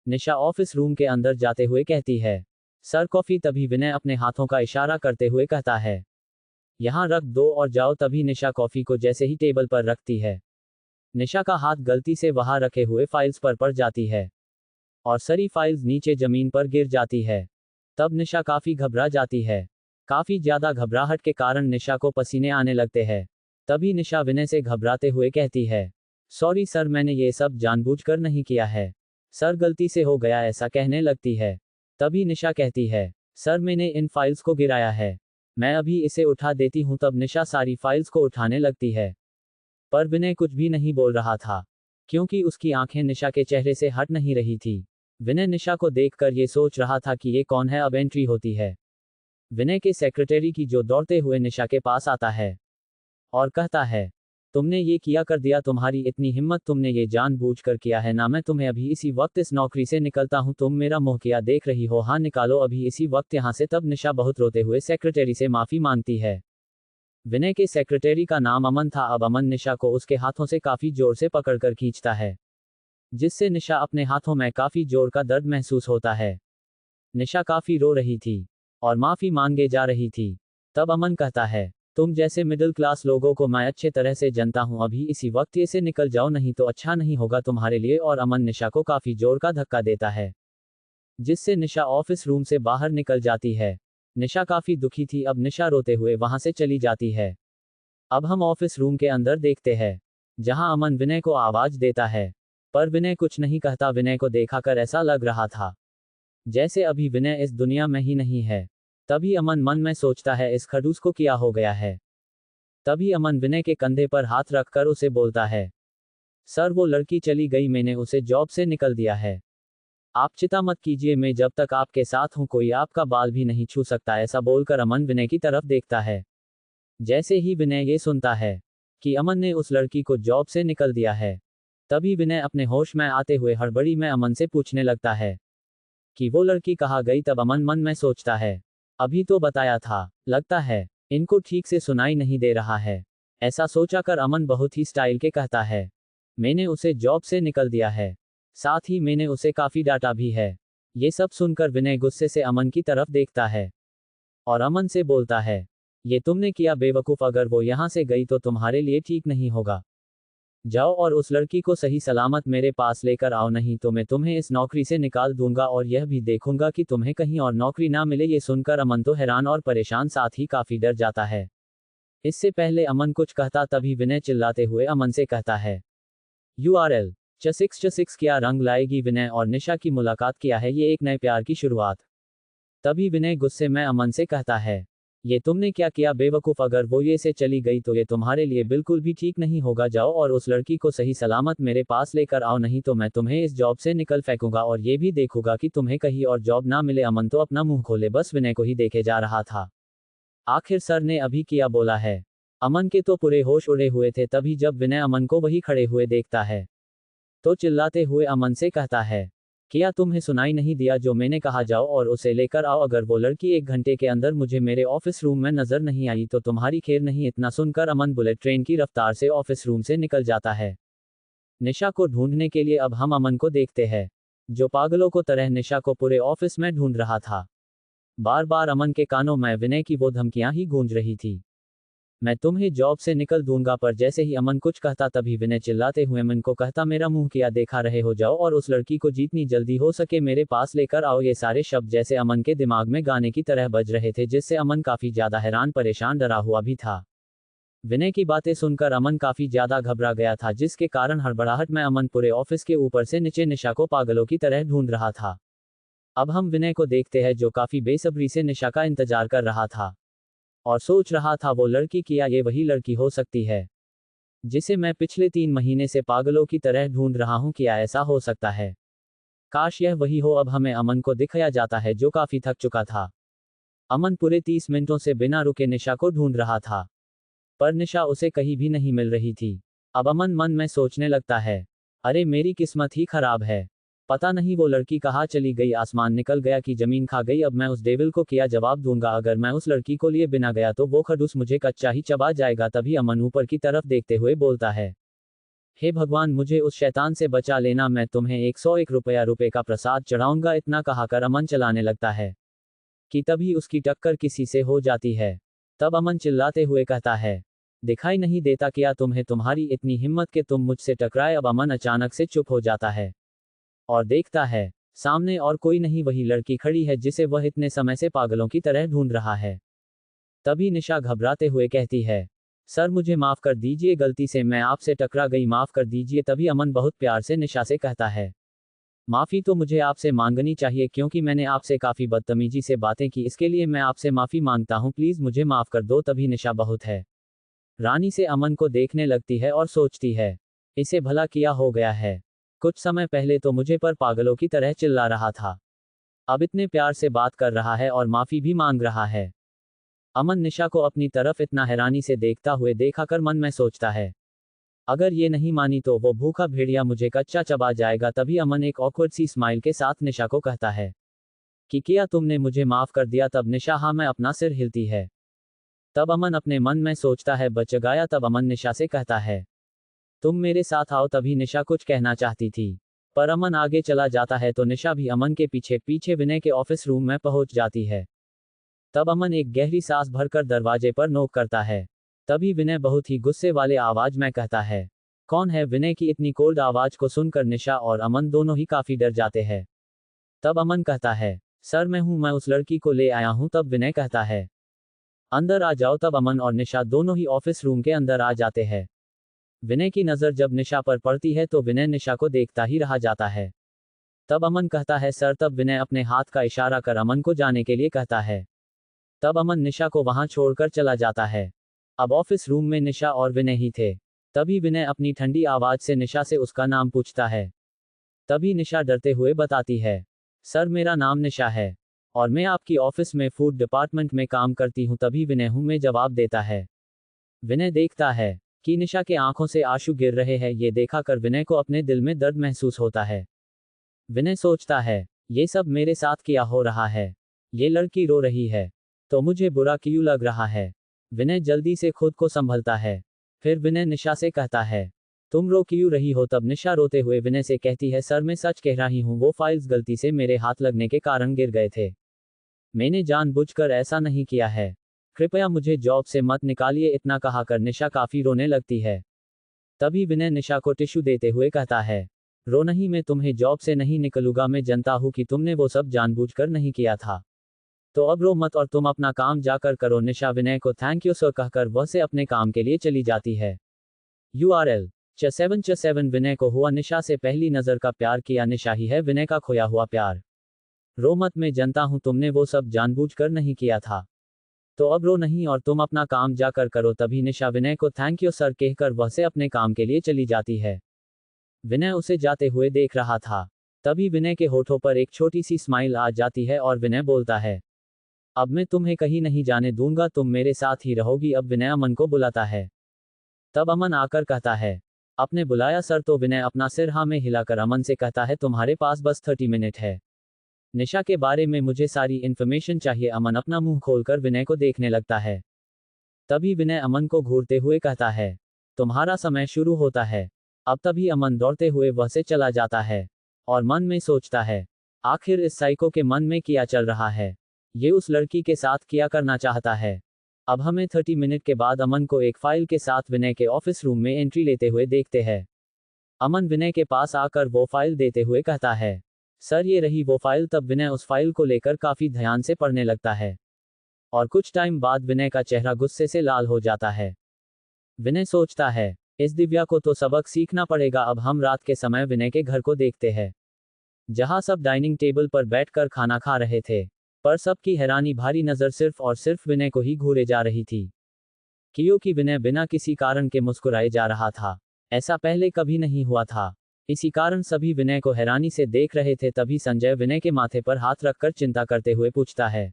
निशा ऑफिस रूम के अंदर जाते हुए कहती है, सर कॉफी। तभी विनय अपने हाथों का इशारा करते हुए कहता है, यहाँ रख दो और जाओ। तभी निशा कॉफी को जैसे ही टेबल पर रखती है, निशा का हाथ गलती से वहां रखे हुए फाइल्स पर पड़ जाती है और सारी फाइल्स नीचे जमीन पर गिर जाती है। तब निशा काफी घबरा जाती है। काफी ज्यादा घबराहट के कारण निशा को पसीने आने लगते हैं। तभी निशा विनय से घबराते हुए कहती है, सॉरी सर, मैंने ये सब जानबूझकर नहीं किया है, सर गलती से हो गया, ऐसा कहने लगती है। तभी निशा कहती है, सर मैंने इन फाइल्स को गिराया है, मैं अभी इसे उठा देती हूँ। तब निशा सारी फाइल्स को उठाने लगती है, पर विनय कुछ भी नहीं बोल रहा था क्योंकि उसकी आंखें निशा के चेहरे से हट नहीं रही थी। विनय निशा को देखकर ये सोच रहा था कि ये कौन है। अब एंट्री होती है विनय के सेक्रेटरी की, जो दौड़ते हुए निशा के पास आता है और कहता है, तुमने ये किया कर दिया, तुम्हारी इतनी हिम्मत, तुमने ये जानबूझकर किया है ना? मैं तुम्हें अभी इसी वक्त इस नौकरी से निकलता हूँ। तुम मेरा मुंह किया देख रही हो? हाँ निकालो अभी इसी वक्त यहाँ से। तब निशा बहुत रोते हुए सेक्रेटरी से माफी मांगती है। विनय के सेक्रेटरी का नाम अमन था। अब अमन निशा को उसके हाथों से काफी जोर से पकड़कर खींचता है, जिससे निशा अपने हाथों में काफी जोर का दर्द महसूस होता है। निशा काफी रो रही थी और माफी मांगे जा रही थी। तब अमन कहता है, तुम जैसे मिडिल क्लास लोगों को मैं अच्छे तरह से जानता हूं, अभी इसी वक्त ये से निकल जाओ, नहीं तो अच्छा नहीं होगा तुम्हारे लिए। और अमन निशा को काफी जोर का धक्का देता है। जिससे निशा ऑफिस रूम से बाहर निकल जाती है। निशा काफी दुखी थी, अब निशा रोते हुए वहां से चली जाती है। अब हम ऑफिस रूम के अंदर देखते हैं, जहां अमन विनय को आवाज देता है, पर विनय कुछ नहीं कहता। विनय को देखाकर ऐसा लग रहा था जैसे अभी विनय इस दुनिया में ही नहीं है। तभी अमन मन में सोचता है, इस खड़ूस को क्या हो गया है। तभी अमन विनय के कंधे पर हाथ रखकर उसे बोलता है, सर वो लड़की चली गई, मैंने उसे जॉब से निकल दिया है। आप चिंता मत कीजिए, मैं जब तक आपके साथ हूं कोई आपका बाल भी नहीं छू सकता। ऐसा बोलकर अमन विनय की तरफ देखता है। जैसे ही विनय ये सुनता है कि अमन ने उस लड़की को जॉब से निकल दिया है, तभी विनय अपने होश में आते हुए हड़बड़ी में अमन से पूछने लगता है कि वो लड़की कहाँ गई। तब अमन मन में सोचता है, अभी तो बताया था, लगता है इनको ठीक से सुनाई नहीं दे रहा है। ऐसा सोचाकर अमन बहुत ही स्टाइल के कहता है, मैंने उसे जॉब से निकल दिया है, साथ ही मैंने उसे काफी डांटा भी है। ये सब सुनकर विनय गुस्से से अमन की तरफ देखता है और अमन से बोलता है, ये तुमने किया बेवकूफ, अगर वो यहाँ से गई तो तुम्हारे लिए ठीक नहीं होगा। जाओ और उस लड़की को सही सलामत मेरे पास लेकर आओ, नहीं तो मैं तुम्हें इस नौकरी से निकाल दूंगा और यह भी देखूंगा कि तुम्हें कहीं और नौकरी ना मिले। ये सुनकर अमन तो हैरान और परेशान, साथ ही काफी डर जाता है। इससे पहले अमन कुछ कहता तभी विनय चिल्लाते हुए अमन से कहता है, URL च6 क्या रंग लाएगी। विनय और निशा की मुलाकात किया है, ये एक नए प्यार की शुरुआत। तभी विनय गुस्से में अमन से कहता है, ये तुमने क्या किया बेवकूफ, अगर वो ये से चली गई तो ये तुम्हारे लिए बिल्कुल भी ठीक नहीं होगा। जाओ और उस लड़की को सही सलामत मेरे पास लेकर आओ, नहीं तो मैं तुम्हें इस जॉब से निकल फेंकूंगा और ये भी देखूंगा कि तुम्हें कहीं और जॉब ना मिले। अमन तो अपना मुंह खोले बस विनय को ही देखे जा रहा था। आखिर सर ने अभी क्या बोला है। अमन के तो पूरे होश उड़े हुए थे। तभी जब विनय अमन को वही खड़े हुए देखता है तो चिल्लाते हुए अमन से कहता है, क्या तुम्हें सुनाई नहीं दिया जो मैंने कहा। जाओ और उसे लेकर आओ, अगर वो लड़की 1 घंटे के अंदर मुझे मेरे ऑफिस रूम में नजर नहीं आई तो तुम्हारी खैर नहीं। इतना सुनकर अमन बुलेट ट्रेन की रफ्तार से ऑफिस रूम से निकल जाता है। निशा को ढूंढने के लिए अब हम अमन को देखते हैं, जो पागलों को तरह निशा को पूरे ऑफिस में ढूंढ रहा था। बार बार अमन के कानों में विनय की वो धमकियां ही गूंज रही थी, मैं तुम्हें जॉब से निकल दूंगा। पर जैसे ही अमन कुछ कहता तभी विनय चिल्लाते हुए अमन को कहता, मेरा मुंह क्या देखा रहे हो, जाओ और उस लड़की को जितनी जल्दी हो सके मेरे पास लेकर आओ। ये सारे शब्द जैसे अमन के दिमाग में गाने की तरह बज रहे थे, जिससे अमन काफी ज्यादा हैरान परेशान डरा हुआ भी था। विनय की बातें सुनकर अमन काफी ज्यादा घबरा गया था, जिसके कारण हड़बड़ाहट में अमन पूरे ऑफिस के ऊपर से नीचे निशा को पागलों की तरह ढूंढ रहा था। अब हम विनय को देखते हैं, जो काफी बेसब्री से निशा का इंतजार कर रहा था और सोच रहा था वो लड़की क्या ये वही लड़की हो सकती है जिसे मैं पिछले 3 महीने से पागलों की तरह ढूंढ रहा हूं। क्या ऐसा हो सकता है, काश यह वही हो। अब हमें अमन को दिखाया जाता है, जो काफी थक चुका था। अमन पूरे 30 मिनटों से बिना रुके निशा को ढूंढ रहा था, पर निशा उसे कहीं भी नहीं मिल रही थी। अब अमन मन में सोचने लगता है, अरे मेरी किस्मत ही खराब है, पता नहीं वो लड़की कहाँ चली गई, आसमान निकल गया कि जमीन खा गई। अब मैं उस डेविल को क्या जवाब दूंगा, अगर मैं उस लड़की को लिए बिना गया तो वो खड़ूस मुझे कच्चा ही चबा जाएगा। तभी अमन ऊपर की तरफ देखते हुए बोलता है, हे भगवान मुझे उस शैतान से बचा लेना, मैं तुम्हें 101 रुपये का प्रसाद चढ़ाऊंगा। इतना कहाकर अमन चलाने लगता है कि तभी उसकी टक्कर किसी से हो जाती है। तब अमन चिल्लाते हुए कहता है, दिखाई नहीं देता क्या तुम्हें, तुम्हारी इतनी हिम्मत कि तुम मुझसे टकराए। अब अमन अचानक से चुप हो जाता है और देखता है सामने और कोई नहीं, वही लड़की खड़ी है जिसे वह इतने समय से पागलों की तरह ढूंढ रहा है। तभी निशा घबराते हुए कहती है, सर मुझे माफ कर दीजिए, गलती से मैं आपसे टकरा गई, माफ कर दीजिए। तभी अमन बहुत प्यार से निशा से कहता है, माफी तो मुझे आपसे मांगनी चाहिए क्योंकि मैंने आपसे काफी बदतमीजी से बातें की, इसके लिए मैं आपसे माफी मांगता हूं, प्लीज मुझे माफ कर दो। तभी निशा बहुत है रानी से अमन को देखने लगती है और सोचती है, इसे भला किया हो गया है, कुछ समय पहले तो मुझे पर पागलों की तरह चिल्ला रहा था, अब इतने प्यार से बात कर रहा है और माफी भी मांग रहा है। अमन निशा को अपनी तरफ इतना हैरानी से देखता हुए देखाकर मन में सोचता है, अगर ये नहीं मानी तो वो भूखा भेड़िया मुझे कच्चा चबा जाएगा। तभी अमन एक ऑकवर्ड सी स्माइल के साथ निशा को कहता है कि क्या तुमने मुझे माफ कर दिया। तब निशा हाँ मैं, अपना सिर हिलती है। तब अमन अपने मन में सोचता है, बच गया। तब अमन निशा से कहता है, तुम मेरे साथ आओ। तभी निशा कुछ कहना चाहती थी, पर अमन आगे चला जाता है तो निशा भी अमन के पीछे पीछे विनय के ऑफिस रूम में पहुंच जाती है। तब अमन एक गहरी सांस भरकर दरवाजे पर नॉक करता है। तभी विनय बहुत ही गुस्से वाले आवाज में कहता है, कौन है। विनय की इतनी कोल्ड आवाज को सुनकर निशा और अमन दोनों ही काफी डर जाते हैं। तब अमन कहता है, सर मैं हूं, मैं उस लड़की को ले आया हूं। तब विनय कहता है, अंदर आ जाओ। तब अमन और निशा दोनों ही ऑफिस रूम के अंदर आ जाते हैं। विनय की नज़र जब निशा पर पड़ती है तो विनय निशा को देखता ही रह जाता है। तब अमन कहता है, सर। तब विनय अपने हाथ का इशारा कर अमन को जाने के लिए कहता है। तब अमन निशा को वहां छोड़कर चला जाता है। अब ऑफिस रूम में निशा और विनय ही थे। तभी विनय अपनी ठंडी आवाज से निशा से उसका नाम पूछता है। तभी निशा डरते हुए बताती है, सर मेरा नाम निशा है और मैं आपकी ऑफिस में फूड डिपार्टमेंट में काम करती हूँ। तभी विनय हूँ मैं जवाब देता है। विनय देखता है कि निशा के आंखों से आंसू गिर रहे हैं। ये देखा कर विनय को अपने दिल में दर्द महसूस होता है। विनय सोचता है, ये सब मेरे साथ क्या हो रहा है। ये लड़की रो रही है तो मुझे बुरा क्यों लग रहा है। विनय जल्दी से खुद को संभलता है। फिर विनय निशा से कहता है, तुम रो क्यों रही हो। तब निशा रोते हुए विनय से कहती है, सर मैं सच कह रही हूँ, वो फाइल्स गलती से मेरे हाथ लगने के कारण गिर गए थे। मैंने जानबूझकर ऐसा नहीं किया है। कृपया मुझे जॉब से मत निकालिए। इतना कहा कर निशा काफी रोने लगती है। तभी विनय निशा को टिश्यू देते हुए कहता है, रो नहीं, मैं तुम्हें जॉब से नहीं निकलूंगा। मैं जानता हूँ कि तुमने वो सब जानबूझकर नहीं किया था। तो अब रो मत और तुम अपना काम जाकर करो। निशा विनय को थैंक यू सर कहकर वह से अपने काम के लिए चली जाती है। URL च7 विनय को हुआ निशा से पहली नजर का प्यार किया। निशा ही है विनय का खोया हुआ प्यार। रो मत, मैं जानता हूँ तुमने वो सब जानबूझकर नहीं किया था। तो अब रो नहीं और तुम अपना काम जाकर करो। तभी निशा विनय को थैंक यू सर कहकर वह से अपने काम के लिए चली जाती है। विनय उसे जाते हुए देख रहा था। तभी विनय के होठों पर एक छोटी सी स्माइल आ जाती है और विनय बोलता है, अब मैं तुम्हें कहीं नहीं जाने दूंगा, तुम मेरे साथ ही रहोगी। अब विनय अमन को बुलाता है। तब अमन आकर कहता है, आपने बुलाया सर। तो विनय अपना सिर हाँ में हिलाकर अमन से कहता है, तुम्हारे पास बस 30 मिनट है। निशा के बारे में मुझे सारी इन्फॉर्मेशन चाहिए। अमन अपना मुंह खोलकर विनय को देखने लगता है। तभी विनय अमन को घूरते हुए कहता है, तुम्हारा समय शुरू होता है। अब तभी अमन दौड़ते हुए वह से चला जाता है और मन में सोचता है, आखिर इस साइको के मन में क्या चल रहा है। ये उस लड़की के साथ क्या करना चाहता है। अब हमें 30 मिनट के बाद अमन को एक फाइल के साथ विनय के ऑफिस रूम में एंट्री लेते हुए देखते हैं। अमन विनय के पास आकर वो फाइल देते हुए कहता है, सर ये रही वो फाइल। तब विनय उस फाइल को लेकर काफी ध्यान से पढ़ने लगता है और कुछ टाइम बाद विनय का चेहरा गुस्से से लाल हो जाता है। विनय सोचता है, इस दिव्या को तो सबक सीखना पड़ेगा। अब हम रात के समय विनय के घर को देखते हैं, जहां सब डाइनिंग टेबल पर बैठकर खाना खा रहे थे, पर सबकी हैरानी भारी नजर सिर्फ और सिर्फ विनय को ही घूरे जा रही थी। क्योंकि विनय बिना किसी कारण के मुस्कुराए जा रहा था। ऐसा पहले कभी नहीं हुआ था। इसी कारण सभी विनय को हैरानी से देख रहे थे। तभी संजय विनय के माथे पर हाथ रखकर चिंता करते हुए पूछता है,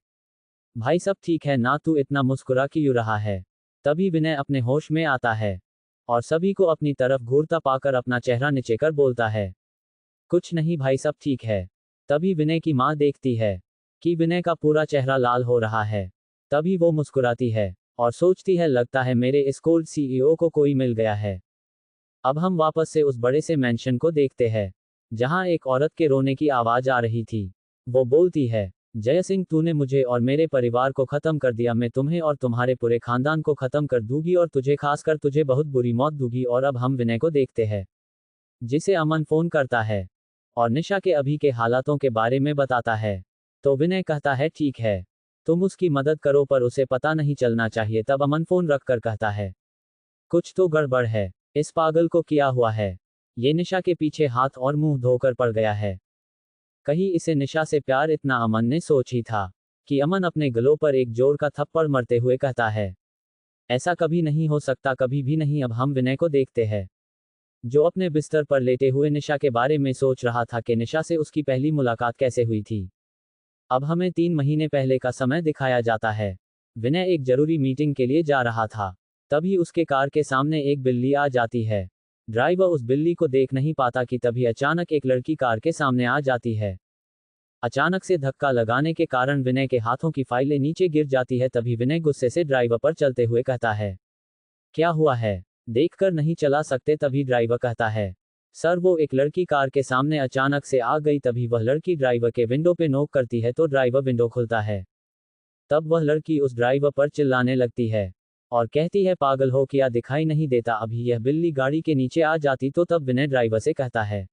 भाई सब ठीक है ना, तू इतना मुस्कुरा क्यों रहा है। तभी विनय अपने होश में आता है और सभी को अपनी तरफ घूरता पाकर अपना चेहरा नीचे कर बोलता है, कुछ नहीं भाई सब ठीक है। तभी विनय की मां देखती है कि विनय का पूरा चेहरा लाल हो रहा है। तभी वो मुस्कुराती है और सोचती है, लगता है मेरे इस कोल्ड CEO को कोई मिल गया है। अब हम वापस से उस बड़े से मैंशन को देखते हैं, जहां एक औरत के रोने की आवाज आ रही थी। वो बोलती है, जय सिंह तूने मुझे और मेरे परिवार को खत्म कर दिया। मैं तुम्हें और तुम्हारे पूरे खानदान को खत्म कर दूंगी और तुझे, खासकर तुझे बहुत बुरी मौत दूंगी। और अब हम विनय को देखते हैं, जिसे अमन फोन करता है और निशा के अभी के हालातों के बारे में बताता है। तो विनय कहता है, ठीक है तुम उसकी मदद करो पर उसे पता नहीं चलना चाहिए। तब अमन फोन रखकर कहता है, कुछ तो गड़बड़ है, इस पागल को क्या हुआ है। ये निशा के पीछे हाथ और मुंह धोकर पड़ गया है। कहीं इसे निशा से प्यार इतना। अमन ने सोच ही था कि अमन अपने गलों पर एक जोर का थप्पड़ मरते हुए कहता है, ऐसा कभी नहीं हो सकता, कभी भी नहीं। अब हम विनय को देखते हैं, जो अपने बिस्तर पर लेटे हुए निशा के बारे में सोच रहा था कि निशा से उसकी पहली मुलाकात कैसे हुई थी। अब हमें 3 महीने पहले का समय दिखाया जाता है। विनय एक जरूरी मीटिंग के लिए जा रहा था। तभी उसके कार के सामने एक बिल्ली आ जाती है। ड्राइवर उस बिल्ली को देख नहीं पाता कि तभी अचानक एक लड़की कार के सामने आ जाती है। अचानक से धक्का लगाने के कारण विनय के हाथों की फाइलें नीचे गिर जाती है। तभी विनय गुस्से से ड्राइवर पर चलते हुए कहता है, क्या हुआ है, देखकर नहीं चला सकते। तभी ड्राइवर कहता है, सर वो एक लड़की कार के सामने अचानक से आ गई। तभी वह लड़की ड्राइवर के विंडो पे नॉक करती है तो ड्राइवर विंडो खुलता है। तब वह लड़की उस ड्राइवर पर चिल्लाने लगती है और कहती है, पागल हो क्या, दिखाई नहीं देता। अभी यह बिल्ली गाड़ी के नीचे आ जाती। तो तब विनय ड्राइवर से कहता है,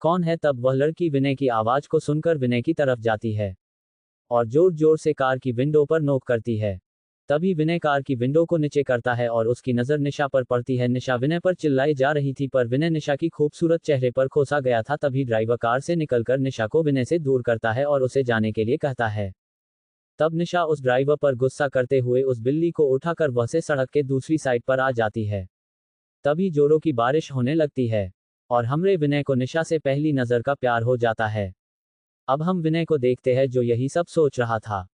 कौन है? तब वह लड़की विनय की आवाज को सुनकर विनय की तरफ जाती है और जोर जोर से कार की विंडो पर नोक करती है। तभी विनय कार की विंडो को नीचे करता है और उसकी नजर निशा पर पड़ती है। निशा विनय पर चिल्लाई जा रही थी पर विनय निशा की खूबसूरत चेहरे पर खोसा गया था। तभी ड्राइवर कार से निकलकर निशा को विनय से दूर करता है और उसे जाने के लिए कहता है। तब निशा उस ड्राइवर पर गुस्सा करते हुए उस बिल्ली को उठाकर वह से सड़क के दूसरी साइड पर आ जाती है। तभी जोरों की बारिश होने लगती है और हमरे विनय को निशा से पहली नजर का प्यार हो जाता है। अब हम विनय को देखते हैं जो यही सब सोच रहा था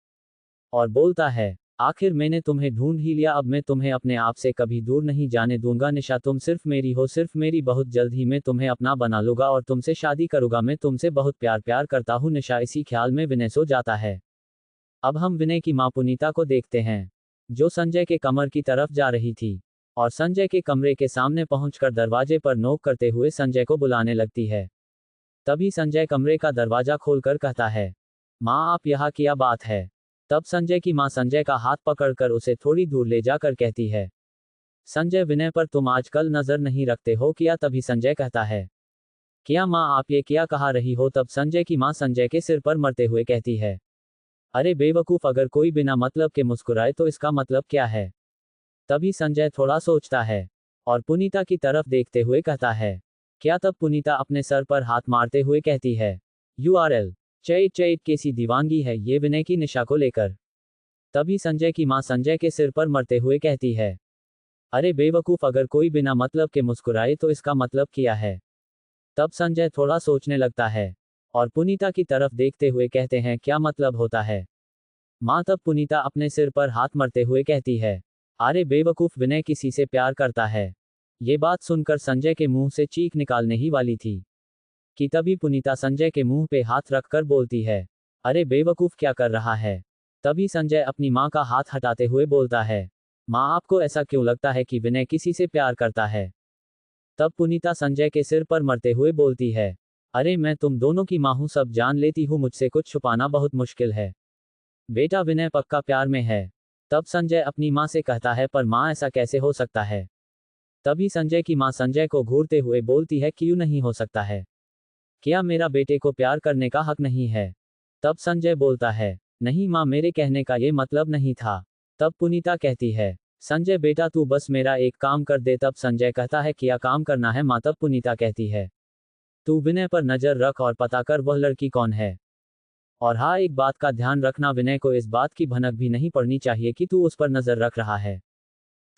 और बोलता है, आखिर मैंने तुम्हें ढूंढ ही लिया। अब मैं तुम्हें अपने आप से कभी दूर नहीं जाने दूंगा। निशा तुम सिर्फ मेरी हो, सिर्फ मेरी। बहुत जल्द ही मैं तुम्हें अपना बना लूंगा और तुमसे शादी करूंगा। मैं तुमसे बहुत प्यार करता हूँ। निशा इसी ख्याल में विनय सो जाता है। अब हम विनय की मां पुनीता को देखते हैं जो संजय के कमर की तरफ जा रही थी और संजय के कमरे के सामने पहुंचकर दरवाजे पर नोक करते हुए संजय को बुलाने लगती है। तभी संजय कमरे का दरवाजा खोलकर कहता है, मां आप यहाँ क्या बात है? तब संजय की मां संजय का हाथ पकड़कर उसे थोड़ी दूर ले जाकर कहती है, संजय विनय पर तुम आजकल नजर नहीं रखते हो क्या? तभी संजय कहता है, क्या मां आप ये क्या कहा रही हो? तब संजय की मां संजय के सिर पर मरते हुए कहती है, अरे बेवकूफ, अगर कोई बिना मतलब के मुस्कुराए तो इसका मतलब क्या है? तभी संजय थोड़ा सोचता है और पुनीता की तरफ देखते हुए कहता है, क्या? तब पुनीता अपने सर पर हाथ मारते हुए कहती है, URL चैट चैट कैसी दीवानगी है ये विनय की निशा को लेकर। तभी संजय की मां संजय के सिर पर मरते हुए कहती है, अरे बेवकूफ, अगर कोई बिना मतलब के मुस्कुराए तो इसका मतलब क्या है? तब संजय थोड़ा सोचने लगता है और पुनीता की तरफ देखते हुए कहते हैं, क्या मतलब होता है मां? तब पुनीता अपने सिर पर हाथ मरते हुए कहती है, अरे बेवकूफ, विनय किसी से प्यार करता है। ये बात सुनकर संजय के मुंह से चीख निकालने ही वाली थी कि तभी पुनीता संजय के मुंह पे हाथ रखकर बोलती है, अरे बेवकूफ क्या कर रहा है? तभी संजय अपनी मां का हाथ हटाते हुए बोलता है, मां आपको ऐसा क्यों लगता है कि विनय किसी से प्यार करता है? तब पुनीता संजय के सिर पर मरते हुए बोलती है, अरे मैं तुम दोनों की मां हूं, सब जान लेती हूं, मुझसे कुछ छुपाना बहुत मुश्किल है। बेटा विनय पक्का प्यार में है। तब संजय अपनी मां से कहता है, पर मां ऐसा कैसे हो सकता है? तभी संजय की मां संजय को घूरते हुए बोलती है, क्यों नहीं हो सकता है? क्या मेरा बेटे को प्यार करने का हक नहीं है? तब संजय बोलता है, नहीं मां, मेरे कहने का ये मतलब नहीं था। तब पुनीता कहती है, संजय बेटा तू बस मेरा एक काम कर दे। तब संजय कहता है, क्या काम करना है मां? तब पुनीता कहती है, तू विनय पर नजर रख और पता कर वह लड़की कौन है। और हाँ, एक बात का ध्यान रखना, विनय को इस बात की भनक भी नहीं पड़नी चाहिए कि तू उस पर नजर रख रहा है।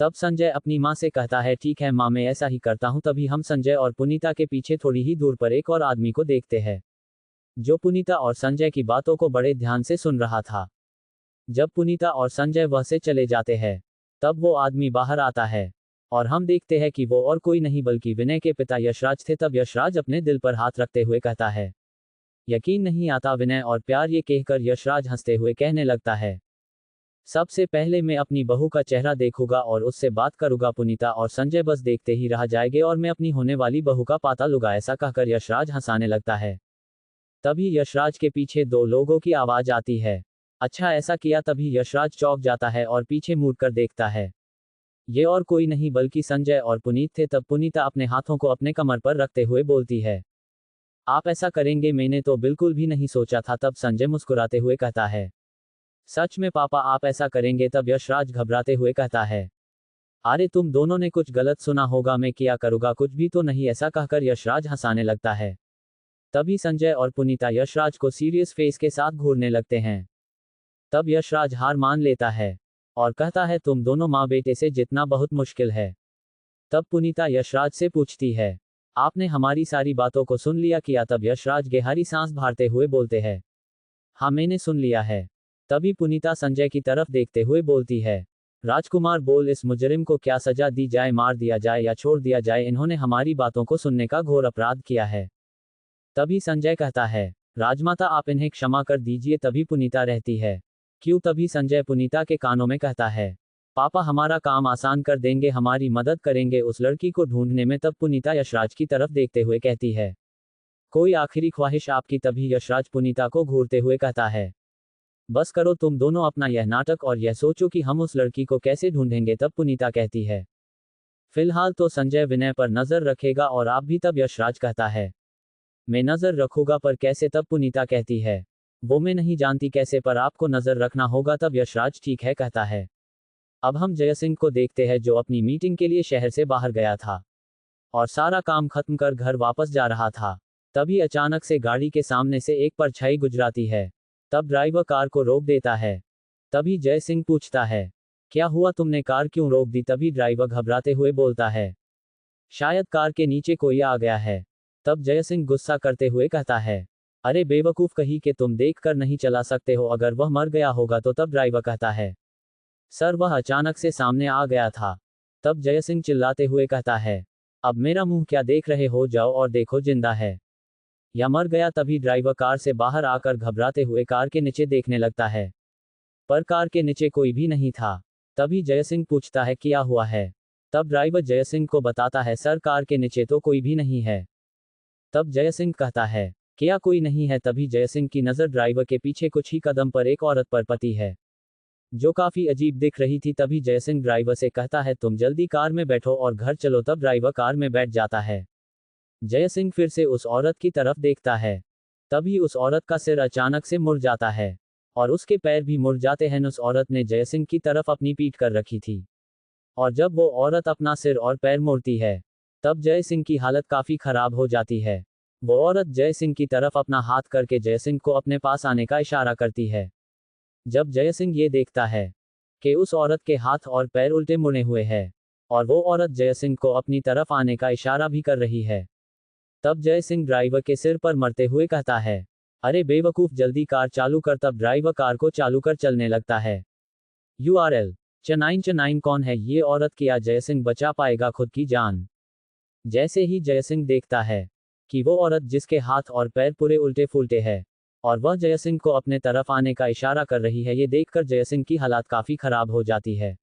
तब संजय अपनी मां से कहता है, ठीक है मां, मैं ऐसा ही करता हूं। तभी हम संजय और पुनीता के पीछे थोड़ी ही दूर पर एक और आदमी को देखते हैं जो पुनीता और संजय की बातों को बड़े ध्यान से सुन रहा था। जब पुनीता और संजय वह से चले जाते हैं तब वो आदमी बाहर आता है और हम देखते हैं कि वो और कोई नहीं बल्कि विनय के पिता यशराज थे। तब यशराज अपने दिल पर हाथ रखते हुए कहता है, यकीन नहीं आता विनय और प्यार। ये कहकर यशराज हंसते हुए कहने लगता है, सबसे पहले मैं अपनी बहू का चेहरा देखूंगा और उससे बात करूंगा। पुनीता और संजय बस देखते ही रह जाएंगे और मैं अपनी होने वाली बहू का पता लूंगा। ऐसा कहकर यशराज हंसाने लगता है। तभी यशराज के पीछे दो लोगों की आवाज आती है, अच्छा ऐसा किया? तभी यशराज चौंक जाता है और पीछे मुड़कर देखता है। ये और कोई नहीं बल्कि संजय और पुनीत थे। तब पुनीता अपने हाथों को अपने कमर पर रखते हुए बोलती है, आप ऐसा करेंगे मैंने तो बिल्कुल भी नहीं सोचा था। तब संजय मुस्कुराते हुए कहता है, सच में पापा आप ऐसा करेंगे? तब यशराज घबराते हुए कहता है, अरे तुम दोनों ने कुछ गलत सुना होगा, मैं क्या करूंगा, कुछ भी तो नहीं। ऐसा कहकर यशराज हंसाने लगता है। तभी संजय और पुनीता यशराज को सीरियस फेस के साथ घूरने लगते हैं। तब यशराज हार मान लेता है और कहता है, तुम दोनों माँ बेटे से जितना बहुत मुश्किल है। तब पुनीता यशराज से पूछती है, आपने हमारी सारी बातों को सुन लिया क्या? तब यशराज गहरी सांस भरते हुए बोलते हैं, हाँ मैंने सुन लिया है। तभी पुनीता संजय की तरफ देखते हुए बोलती है, राजकुमार बोल, इस मुजरिम को क्या सजा दी जाए? मार दिया जाए या छोड़ दिया जाए? इन्होंने हमारी बातों को सुनने का घोर अपराध किया है। तभी संजय कहता है, राजमाता आप इन्हें क्षमा कर दीजिए। तभी पुनीता रहती है, क्यों? तभी संजय पुनीता के कानों में कहता है, पापा हमारा काम आसान कर देंगे, हमारी मदद करेंगे उस लड़की को ढूंढने में। तब पुनीता यशराज की तरफ देखते हुए कहती है, कोई आखिरी ख्वाहिश आपकी? तभी यशराज पुनीता को घूरते हुए कहता है, बस करो तुम दोनों अपना यह नाटक और यह सोचो कि हम उस लड़की को कैसे ढूंढेंगे। तब पुनीता कहती है, फिलहाल तो संजय विनय पर नजर रखेगा और आप भी। तब यशराज कहता है, मैं नजर रखूंगा पर कैसे, तब पुनीता कहती है। वो मैं नहीं जानती कैसे, पर आपको नजर रखना होगा। तब यशराज ठीक है कहता है। अब हम जयसिंह को देखते हैं जो अपनी मीटिंग के लिए शहर से बाहर गया था और सारा काम खत्म कर घर वापस जा रहा था। तभी अचानक से गाड़ी के सामने से एक परछाई गुजराती है। तब ड्राइवर कार को रोक देता है। तभी जयसिंह पूछता है, क्या हुआ, तुमने कार क्यों रोक दी? तभी ड्राइवर घबराते हुए बोलता है, शायद कार के नीचे कोई आ गया है। तब जयसिंह गुस्सा करते हुए कहता है, अरे बेवकूफ कहीं के, तुम देख कर नहीं चला सकते हो, अगर वह मर गया होगा तो? तब ड्राइवर कहता है, सर वह अचानक से सामने आ गया था। तब जयसिंह चिल्लाते हुए कहता है, अब मेरा मुंह क्या देख रहे हो, जाओ और देखो जिंदा है या मर गया। तभी ड्राइवर कार से बाहर आकर घबराते हुए कार के नीचे देखने लगता है, पर कार के नीचे कोई भी नहीं था। तभी जयसिंह पूछता है, क्या हुआ है? तब ड्राइवर जयसिंह को बताता है, सर कार के नीचे तो कोई भी नहीं है। तब जयसिंह कहता है, क्या कोई नहीं है? तभी जयसिंह की नज़र ड्राइवर के पीछे कुछ ही कदम पर एक औरत पर पड़ी है जो काफी अजीब दिख रही थी। तभी जयसिंह ड्राइवर से कहता है, तुम जल्दी कार में बैठो और घर चलो। तब ड्राइवर कार में बैठ जाता है। जयसिंह फिर से उस औरत की तरफ देखता है। तभी उस औरत का सिर अचानक से मुड़ जाता है और उसके पैर भी मुड़ जाते हैं। उस औरत ने जयसिंह की तरफ अपनी पीठ कर रखी थी और जब वो औरत अपना सिर और पैर मोड़ती है तब जयसिंह की हालत काफी खराब हो जाती है। वो औरत जयसिंह की तरफ अपना हाथ करके जयसिंह को अपने पास आने का इशारा करती है। जब जयसिंह ये देखता है कि उस औरत के हाथ और पैर उल्टे मुड़े हुए हैं और वो औरत जयसिंह को अपनी तरफ आने का इशारा भी कर रही है, तब जयसिंह ड्राइवर के सिर पर मरते हुए कहता है, अरे बेवकूफ जल्दी कार चालू कर। तब ड्राइवर कार को चालू कर चलने लगता है। URL चनाइन चनाइन कौन है ये औरत? क्या जयसिंह बचा पाएगा खुद की जान? जैसे ही जयसिंह देखता है कि वो औरत जिसके हाथ और पैर पूरे उल्टे फुलटे हैं और वह जयसिंह को अपने तरफ आने का इशारा कर रही है, ये देखकर जयसिंह की हालत काफी खराब हो जाती है।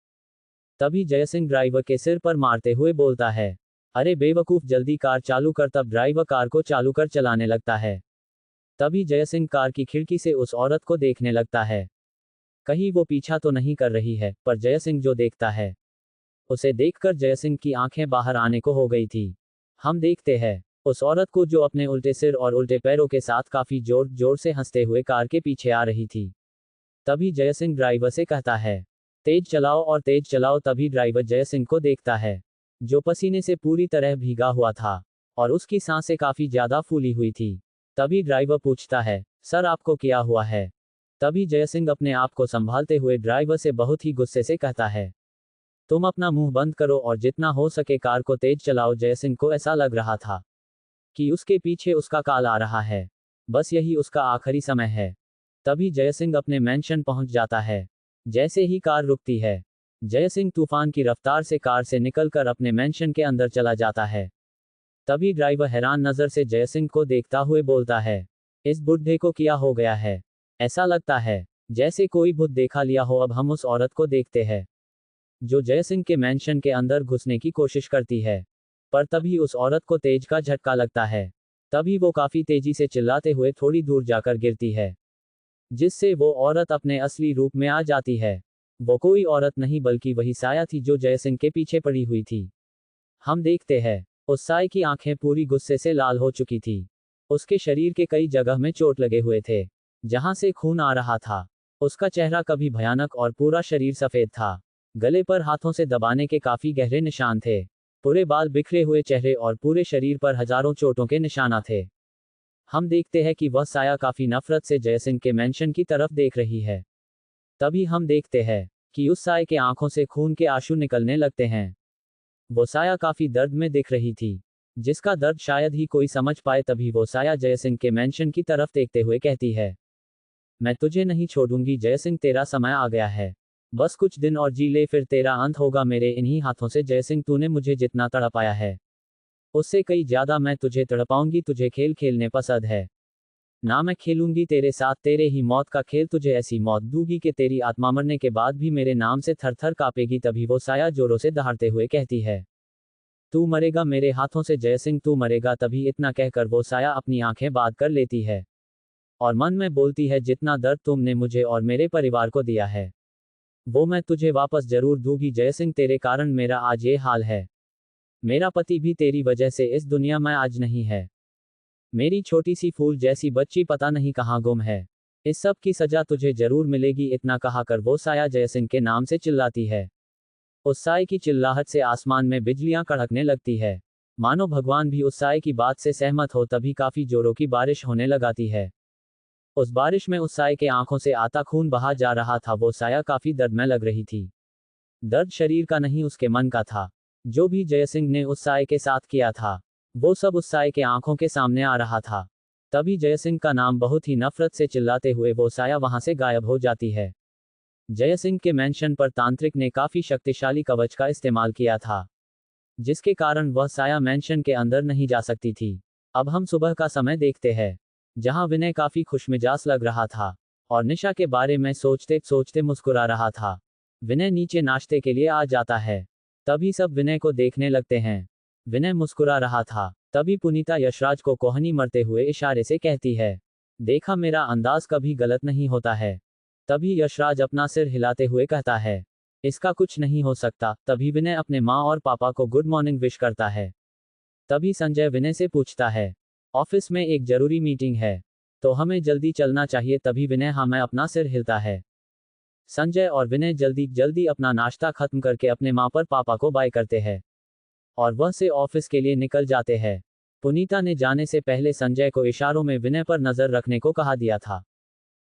तभी जयसिंह ड्राइवर के सिर पर मारते हुए बोलता है, अरे बेवकूफ जल्दी कार चालू कर। तब ड्राइवर कार को चालू कर चलाने लगता है। तभी जयसिंह कार की खिड़की से उस औरत को देखने लगता है, कहीं वो पीछा तो नहीं कर रही है। पर जयसिंह जो देखता है उसे देखकर जयसिंह की आंखें बाहर आने को हो गई थी। हम देखते हैं उस औरत को जो अपने उल्टे सिर और उल्टे पैरों के साथ काफी जोर जोर से हंसते हुए कार के पीछे आ रही थी। तभी जयसिंह ड्राइवर से कहता है, तेज चलाओ और तेज चलाओ। तभी ड्राइवर जयसिंह को देखता है जो पसीने से पूरी तरह भीगा हुआ था और उसकी सांसें काफी ज्यादा फूली हुई थी। तभी ड्राइवर पूछता है, सर आपको क्या हुआ है? तभी जयसिंह अपने आप को संभालते हुए ड्राइवर से बहुत ही गुस्से से कहता है, तुम अपना मुंह बंद करो और जितना हो सके कार को तेज चलाओ। जयसिंह को ऐसा लग रहा था कि उसके पीछे उसका काल आ रहा है, बस यही उसका आखिरी समय है। तभी जयसिंह अपने मैंशन पहुंच जाता है। जैसे ही कार रुकती है जयसिंह तूफान की रफ्तार से कार से निकलकर अपने मैंशन के अंदर चला जाता है। तभी ड्राइवर हैरान नजर से जयसिंह को देखता हुए बोलता है, इस बुढ़े को क्या हो गया है? ऐसा लगता है जैसे कोई भूत देखा लिया हो। अब हम उस औरत को देखते हैं जो जयसिंह के मैंशन के अंदर घुसने की कोशिश करती है, पर तभी उस औरत को तेज का झटका लगता है। तभी वो काफी तेजी से चिल्लाते हुए थोड़ी दूर जाकर गिरती है, जिससे वो औरत अपने असली रूप में आ जाती है। वो कोई औरत नहीं बल्कि वही साया थी जो जयसिंह के पीछे पड़ी हुई थी। हम देखते हैं उस साय की आंखें पूरी गुस्से से लाल हो चुकी थी। उसके शरीर के कई जगह में चोट लगे हुए थे जहां से खून आ रहा था। उसका चेहरा कभी भयानक और पूरा शरीर सफेद था। गले पर हाथों से दबाने के काफी गहरे निशान थे। पूरे बाल बिखरे हुए चेहरे और पूरे शरीर पर हजारों चोटों के निशाना थे। हम देखते हैं कि वह साया काफी नफरत से जयसिंह के मैंशन की तरफ देख रही है। तभी हम देखते हैं कि उस साय के आंखों से खून के आंसू निकलने लगते हैं। वो साया काफी दर्द में दिख रही थी, जिसका दर्द शायद ही कोई समझ पाए। तभी वो साया जयसिंह के मैंशन की तरफ देखते हुए कहती है, मैं तुझे नहीं छोड़ूंगी जयसिंह, तेरा समय आ गया है। बस कुछ दिन और जी ले, फिर तेरा अंत होगा मेरे इन्हीं हाथों से। जयसिंह तूने मुझे जितना तड़पाया है उससे कई ज्यादा मैं तुझे तड़पाऊंगी। तुझे खेल खेलने पसंद है ना? मैं खेलूंगी तेरे साथ तेरे ही मौत का खेल। तुझे ऐसी मौत दूंगी कि तेरी आत्मा मरने के बाद भी मेरे नाम से थर थर कांपेगी। तभी वो साया जोरों से दहाड़ते हुए कहती है, तू मरेगा मेरे हाथों से जयसिंह, तू मरेगा। तभी इतना कहकर वो साया अपनी आंखें बांध कर लेती है और मन में बोलती है, जितना दर्द तुमने मुझे और मेरे परिवार को दिया है वो मैं तुझे वापस जरूर दूंगी जयसिंह। तेरे कारण मेरा आज ये हाल है। मेरा पति भी तेरी वजह से इस दुनिया में आज नहीं है। मेरी छोटी सी फूल जैसी बच्ची पता नहीं कहाँ गुम है। इस सब की सजा तुझे जरूर मिलेगी, इतना कहाकर वो साया जयसिंह के नाम से चिल्लाती है। उस साय की चिल्लाहट से आसमान में बिजलियां कड़कने लगती है। मानो भगवान भी उस साय की बात से सहमत हो, तभी काफी जोरों की बारिश होने लगाती है। उस बारिश में उस साय के आंखों से आता खून बहा जा रहा था। वो साया काफी दर्द में लग रही थी। दर्द शरीर का नहीं, उसके मन का था। जो भी जयसिंह ने उस साय के साथ किया था, वो सब उस साय के आंखों के सामने आ रहा था। तभी जयसिंह का नाम बहुत ही नफरत से चिल्लाते हुए वो साया वहां से गायब हो जाती है। जयसिंह के मेंशन पर तांत्रिक ने काफी शक्तिशाली कवच का इस्तेमाल किया था, जिसके कारण वह साया मेंशन के अंदर नहीं जा सकती थी। अब हम सुबह का समय देखते हैं, जहां विनय काफी खुशमिजाज लग रहा था और निशा के बारे में सोचते सोचते मुस्कुरा रहा था। विनय नीचे नाश्ते के लिए आ जाता है। तभी सब विनय को देखने लगते हैं। विनय मुस्कुरा रहा था। तभी पुनीता यशराज को कोहनी मरते हुए इशारे से कहती है, देखा मेरा अंदाज कभी गलत नहीं होता है। तभी यशराज अपना सिर हिलाते हुए कहता है, इसका कुछ नहीं हो सकता। तभी विनय अपने माँ और पापा को गुड मॉर्निंग विश करता है। तभी संजय विनय से पूछता है, ऑफिस में एक जरूरी मीटिंग है, तो हमें जल्दी चलना चाहिए। तभी विनय हाँ मैं अपना सिर हिलता है। संजय और विनय जल्दी जल्दी अपना नाश्ता खत्म करके अपने माँ पर पापा को बाय करते हैं और वह से ऑफिस के लिए निकल जाते हैं। पुनीता ने जाने से पहले संजय को इशारों में विनय पर नजर रखने को कहा दिया था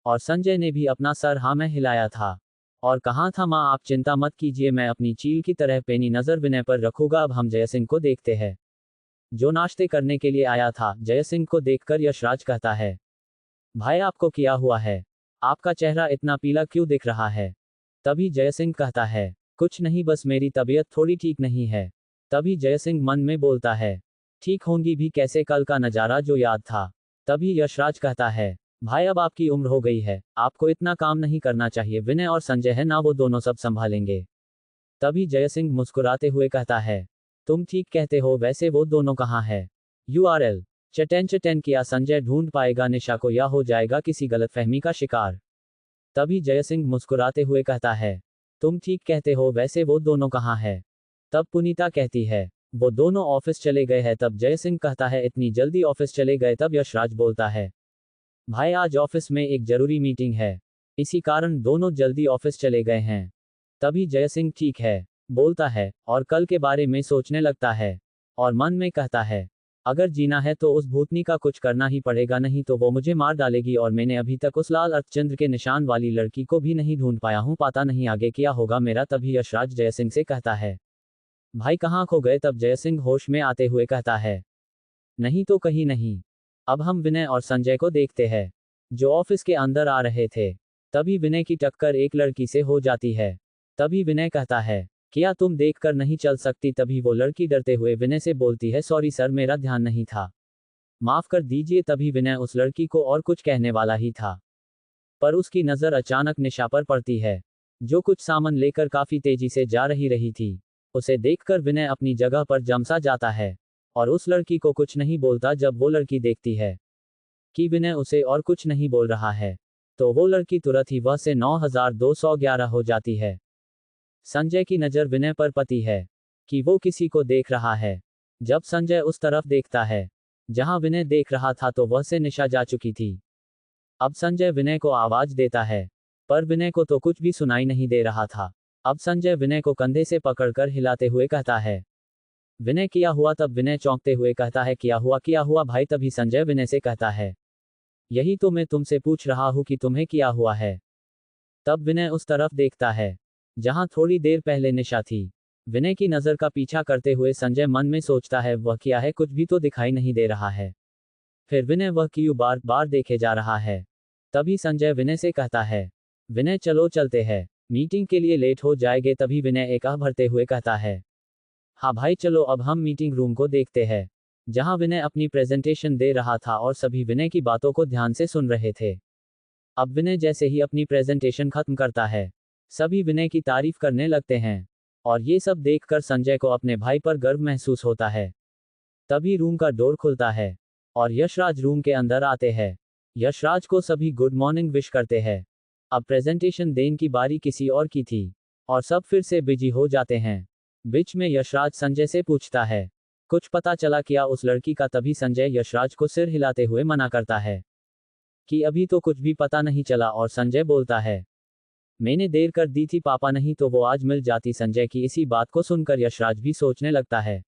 और संजय ने भी अपना सर हाँ में हिलाया था और कहा था, माँ आप चिंता मत कीजिए, मैं अपनी चील की तरह पैनी नजर विनय पर रखूंगा। अब हम जयसिंह को देखते हैं, जो नाश्ते करने के लिए आया था। जयसिंह को देखकर यशराज कहता है, भाई आपको क्या हुआ है? आपका चेहरा इतना पीला क्यों दिख रहा है? तभी जयसिंह कहता है, कुछ नहीं, बस मेरी तबीयत थोड़ी ठीक नहीं है। तभी जयसिंह मन में बोलता है, ठीक होंगी भी कैसे, कल का नजारा जो याद था। तभी यशराज कहता है, भाई अब आपकी उम्र हो गई है, आपको इतना काम नहीं करना चाहिए। विनय और संजय है ना, वो दोनों सब संभालेंगे। तभी जयसिंह मुस्कुराते हुए कहता है, तुम ठीक कहते हो, वैसे वो दोनों कहाँ है? URL चटैन किया संजय ढूंढ पाएगा निशा को या हो जाएगा किसी गलतफहमी का शिकार। तभी जयसिंह मुस्कुराते हुए कहता है, तुम ठीक कहते हो, वैसे वो दोनों कहाँ है? तब पुनीता कहती है, वो दोनों ऑफिस चले गए हैं। तब जयसिंह कहता है, इतनी जल्दी ऑफिस चले गए? तब यशराज बोलता है, भाई आज ऑफिस में एक जरूरी मीटिंग है, इसी कारण दोनों जल्दी ऑफिस चले गए हैं। तभी जयसिंह ठीक है बोलता है और कल के बारे में सोचने लगता है और मन में कहता है, अगर जीना है तो उस भूतनी का कुछ करना ही पड़ेगा, नहीं तो वो मुझे मार डालेगी और मैंने अभी तक उस लाल अर्धचंद्र के निशान वाली लड़की को भी नहीं ढूंढ पाया हूं, पता नहीं आगे क्या होगा मेरा। तभी यशराज जयसिंह से कहता है, भाई कहाँ खो गए? तब जयसिंह होश में आते हुए कहता है, नहीं तो कहीं नहीं। अब हम विनय और संजय को देखते हैं, जो ऑफिस के अंदर आ रहे थे। तभी विनय की टक्कर एक लड़की से हो जाती है। तभी विनय कहता है, क्या तुम देखकर नहीं चल सकती? तभी वो लड़की डरते हुए विनय से बोलती है, सॉरी सर, मेरा ध्यान नहीं था, माफ कर दीजिए। तभी विनय उस लड़की को और कुछ कहने वाला ही था, पर उसकी नजर अचानक निशा पर पड़ती है, जो कुछ सामान लेकर काफी तेजी से जा रही थी। उसे देखकर विनय अपनी जगह पर जमसा जाता है और उस लड़की को कुछ नहीं बोलता। जब वो लड़की देखती है कि विनय उसे और कुछ नहीं बोल रहा है, तो वो लड़की तुरंत ही वह से 9211 हो जाती है। संजय की नज़र विनय पर पड़ती है कि वो किसी को देख रहा है। जब संजय उस तरफ देखता है जहां विनय देख रहा था, तो वह से निशा जा चुकी थी। अब संजय विनय को आवाज देता है, पर विनय को तो कुछ भी सुनाई नहीं दे रहा था। अब संजय विनय को कंधे से पकड़कर हिलाते हुए कहता है, विनय क्या हुआ? तब विनय चौंकते हुए कहता है, क्या हुआ भाई? तभी संजय विनय से कहता है, यही तो मैं तुमसे पूछ रहा हूं कि तुम्हें क्या हुआ है। तब विनय उस तरफ देखता है जहां थोड़ी देर पहले निशा थी। विनय की नजर का पीछा करते हुए संजय मन में सोचता है, वह क्या है? कुछ भी तो दिखाई नहीं दे रहा है। फिर विनय वह क्यों बार बार देखे जा रहा है। तभी संजय विनय से कहता है, विनय चलो चलते हैं, मीटिंग के लिए लेट हो जाएंगे। तभी विनय एक आह भरते हुए कहता है, हाँ भाई चलो। अब हम मीटिंग रूम को देखते हैं, जहां विनय अपनी प्रेजेंटेशन दे रहा था और सभी विनय की बातों को ध्यान से सुन रहे थे। अब विनय जैसे ही अपनी प्रेजेंटेशन खत्म करता है, सभी विनय की तारीफ करने लगते हैं और ये सब देखकर संजय को अपने भाई पर गर्व महसूस होता है। तभी रूम का डोर खुलता है और यशराज रूम के अंदर आते हैं। यशराज को सभी गुड मॉर्निंग विश करते हैं। अब प्रेजेंटेशन देने की बारी किसी और की थी और सब फिर से बिजी हो जाते हैं। बीच में यशराज संजय से पूछता है, कुछ पता चला क्या उस लड़की का, तभी संजय यशराज को सिर हिलाते हुए मना करता है कि अभी तो कुछ भी पता नहीं चला, और संजय बोलता है मैंने देर कर दी थी पापा, नहीं तो वो आज मिल जाती। संजय की इसी बात को सुनकर यशराज भी सोचने लगता है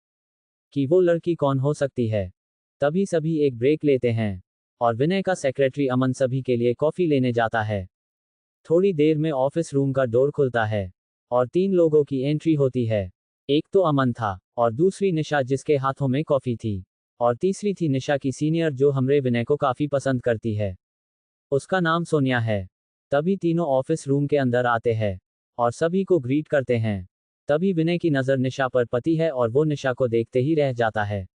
कि वो लड़की कौन हो सकती है। तभी सभी एक ब्रेक लेते हैं और विनय का सेक्रेटरी अमन सभी के लिए कॉफी लेने जाता है। थोड़ी देर में ऑफिस रूम का डोर खुलता है और 3 लोगों की एंट्री होती है। एक तो अमन था, और दूसरी निशा जिसके हाथों में कॉफी थी, और तीसरी थी निशा की सीनियर जो हमरे विनय को काफी पसंद करती है। उसका नाम सोनिया है। तभी तीनों ऑफिस रूम के अंदर आते हैं और सभी को ग्रीट करते हैं। तभी विनय की नज़र निशा पर पड़ती है और वो निशा को देखते ही रह जाता है।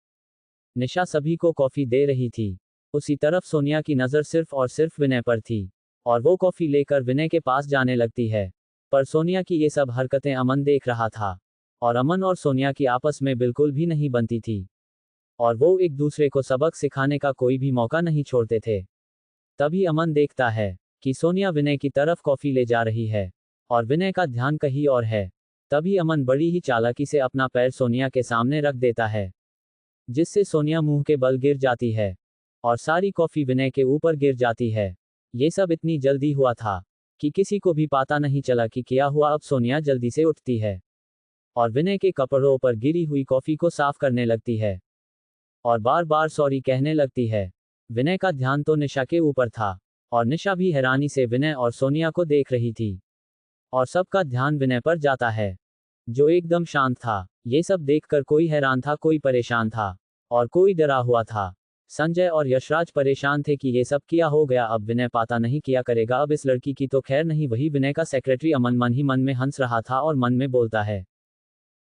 निशा सभी को कॉफी दे रही थी, उसी तरफ सोनिया की नज़र सिर्फ और सिर्फ विनय पर थी और वो कॉफी लेकर विनय के पास जाने लगती है। पर सोनिया की ये सब हरकतें अमन देख रहा था और अमन और सोनिया की आपस में बिल्कुल भी नहीं बनती थी और वो एक दूसरे को सबक सिखाने का कोई भी मौका नहीं छोड़ते थे। तभी अमन देखता है कि सोनिया विनय की तरफ कॉफी ले जा रही है और विनय का ध्यान कहीं और है। तभी अमन बड़ी ही चालाकी से अपना पैर सोनिया के सामने रख देता है, जिससे सोनिया मुंह के बल गिर जाती है और सारी कॉफी विनय के ऊपर गिर जाती है। ये सब इतनी जल्दी हुआ था कि किसी को भी पता नहीं चला कि क्या हुआ। अब सोनिया जल्दी से उठती है और विनय के कपड़ों पर गिरी हुई कॉफी को साफ करने लगती है और बार बार सॉरी कहने लगती है। विनय का ध्यान तो निशा के ऊपर था और निशा भी हैरानी से विनय और सोनिया को देख रही थी और सबका ध्यान विनय पर जाता है, जो एकदम शांत था। ये सब देखकर कोई हैरान था, कोई परेशान था और कोई डरा हुआ था। संजय और यशराज परेशान थे कि ये सब क्या हो गया, अब विनय पता नहीं क्या करेगा। अब इस लड़की की तो खैर नहीं। वही विनय का सेक्रेटरी अमन मन ही मन में हंस रहा था और मन में बोलता है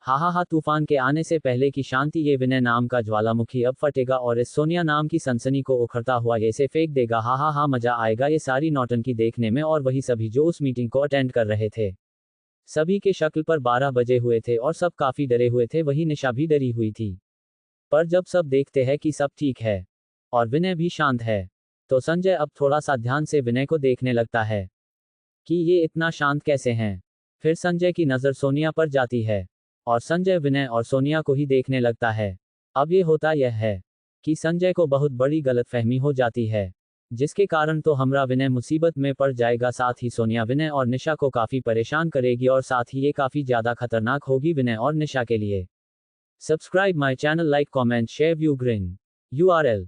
हा, तूफान के आने से पहले की शांति, ये विनय नाम का ज्वालामुखी अब फटेगा और इस सोनिया नाम की सनसनी को उखड़ता हुआ ऐसे फेंक देगा। हा, मजा आएगा ये सारी नौटंकी देखने में। और वही सभी जो उस मीटिंग को अटेंड कर रहे थे, सभी के शक्ल पर 12 बजे हुए थे और सब काफी डरे हुए थे। वही निशा भी डरी हुई थी। पर जब सब देखते हैं कि सब ठीक है और विनय भी शांत है, तो संजय अब थोड़ा सा ध्यान से विनय को देखने लगता है कि ये इतना शांत कैसे हैं। फिर संजय की नज़र सोनिया पर जाती है और संजय विनय और सोनिया को ही देखने लगता है। अब ये होता यह है कि संजय को बहुत बड़ी गलतफहमी हो जाती है, जिसके कारण तो हमारा विनय मुसीबत में पड़ जाएगा। साथ ही सोनिया विनय और निशा को काफ़ी परेशान करेगी और साथ ही ये काफ़ी ज़्यादा खतरनाक होगी विनय और निशा के लिए। Subscribe my channel, like comment share view green URL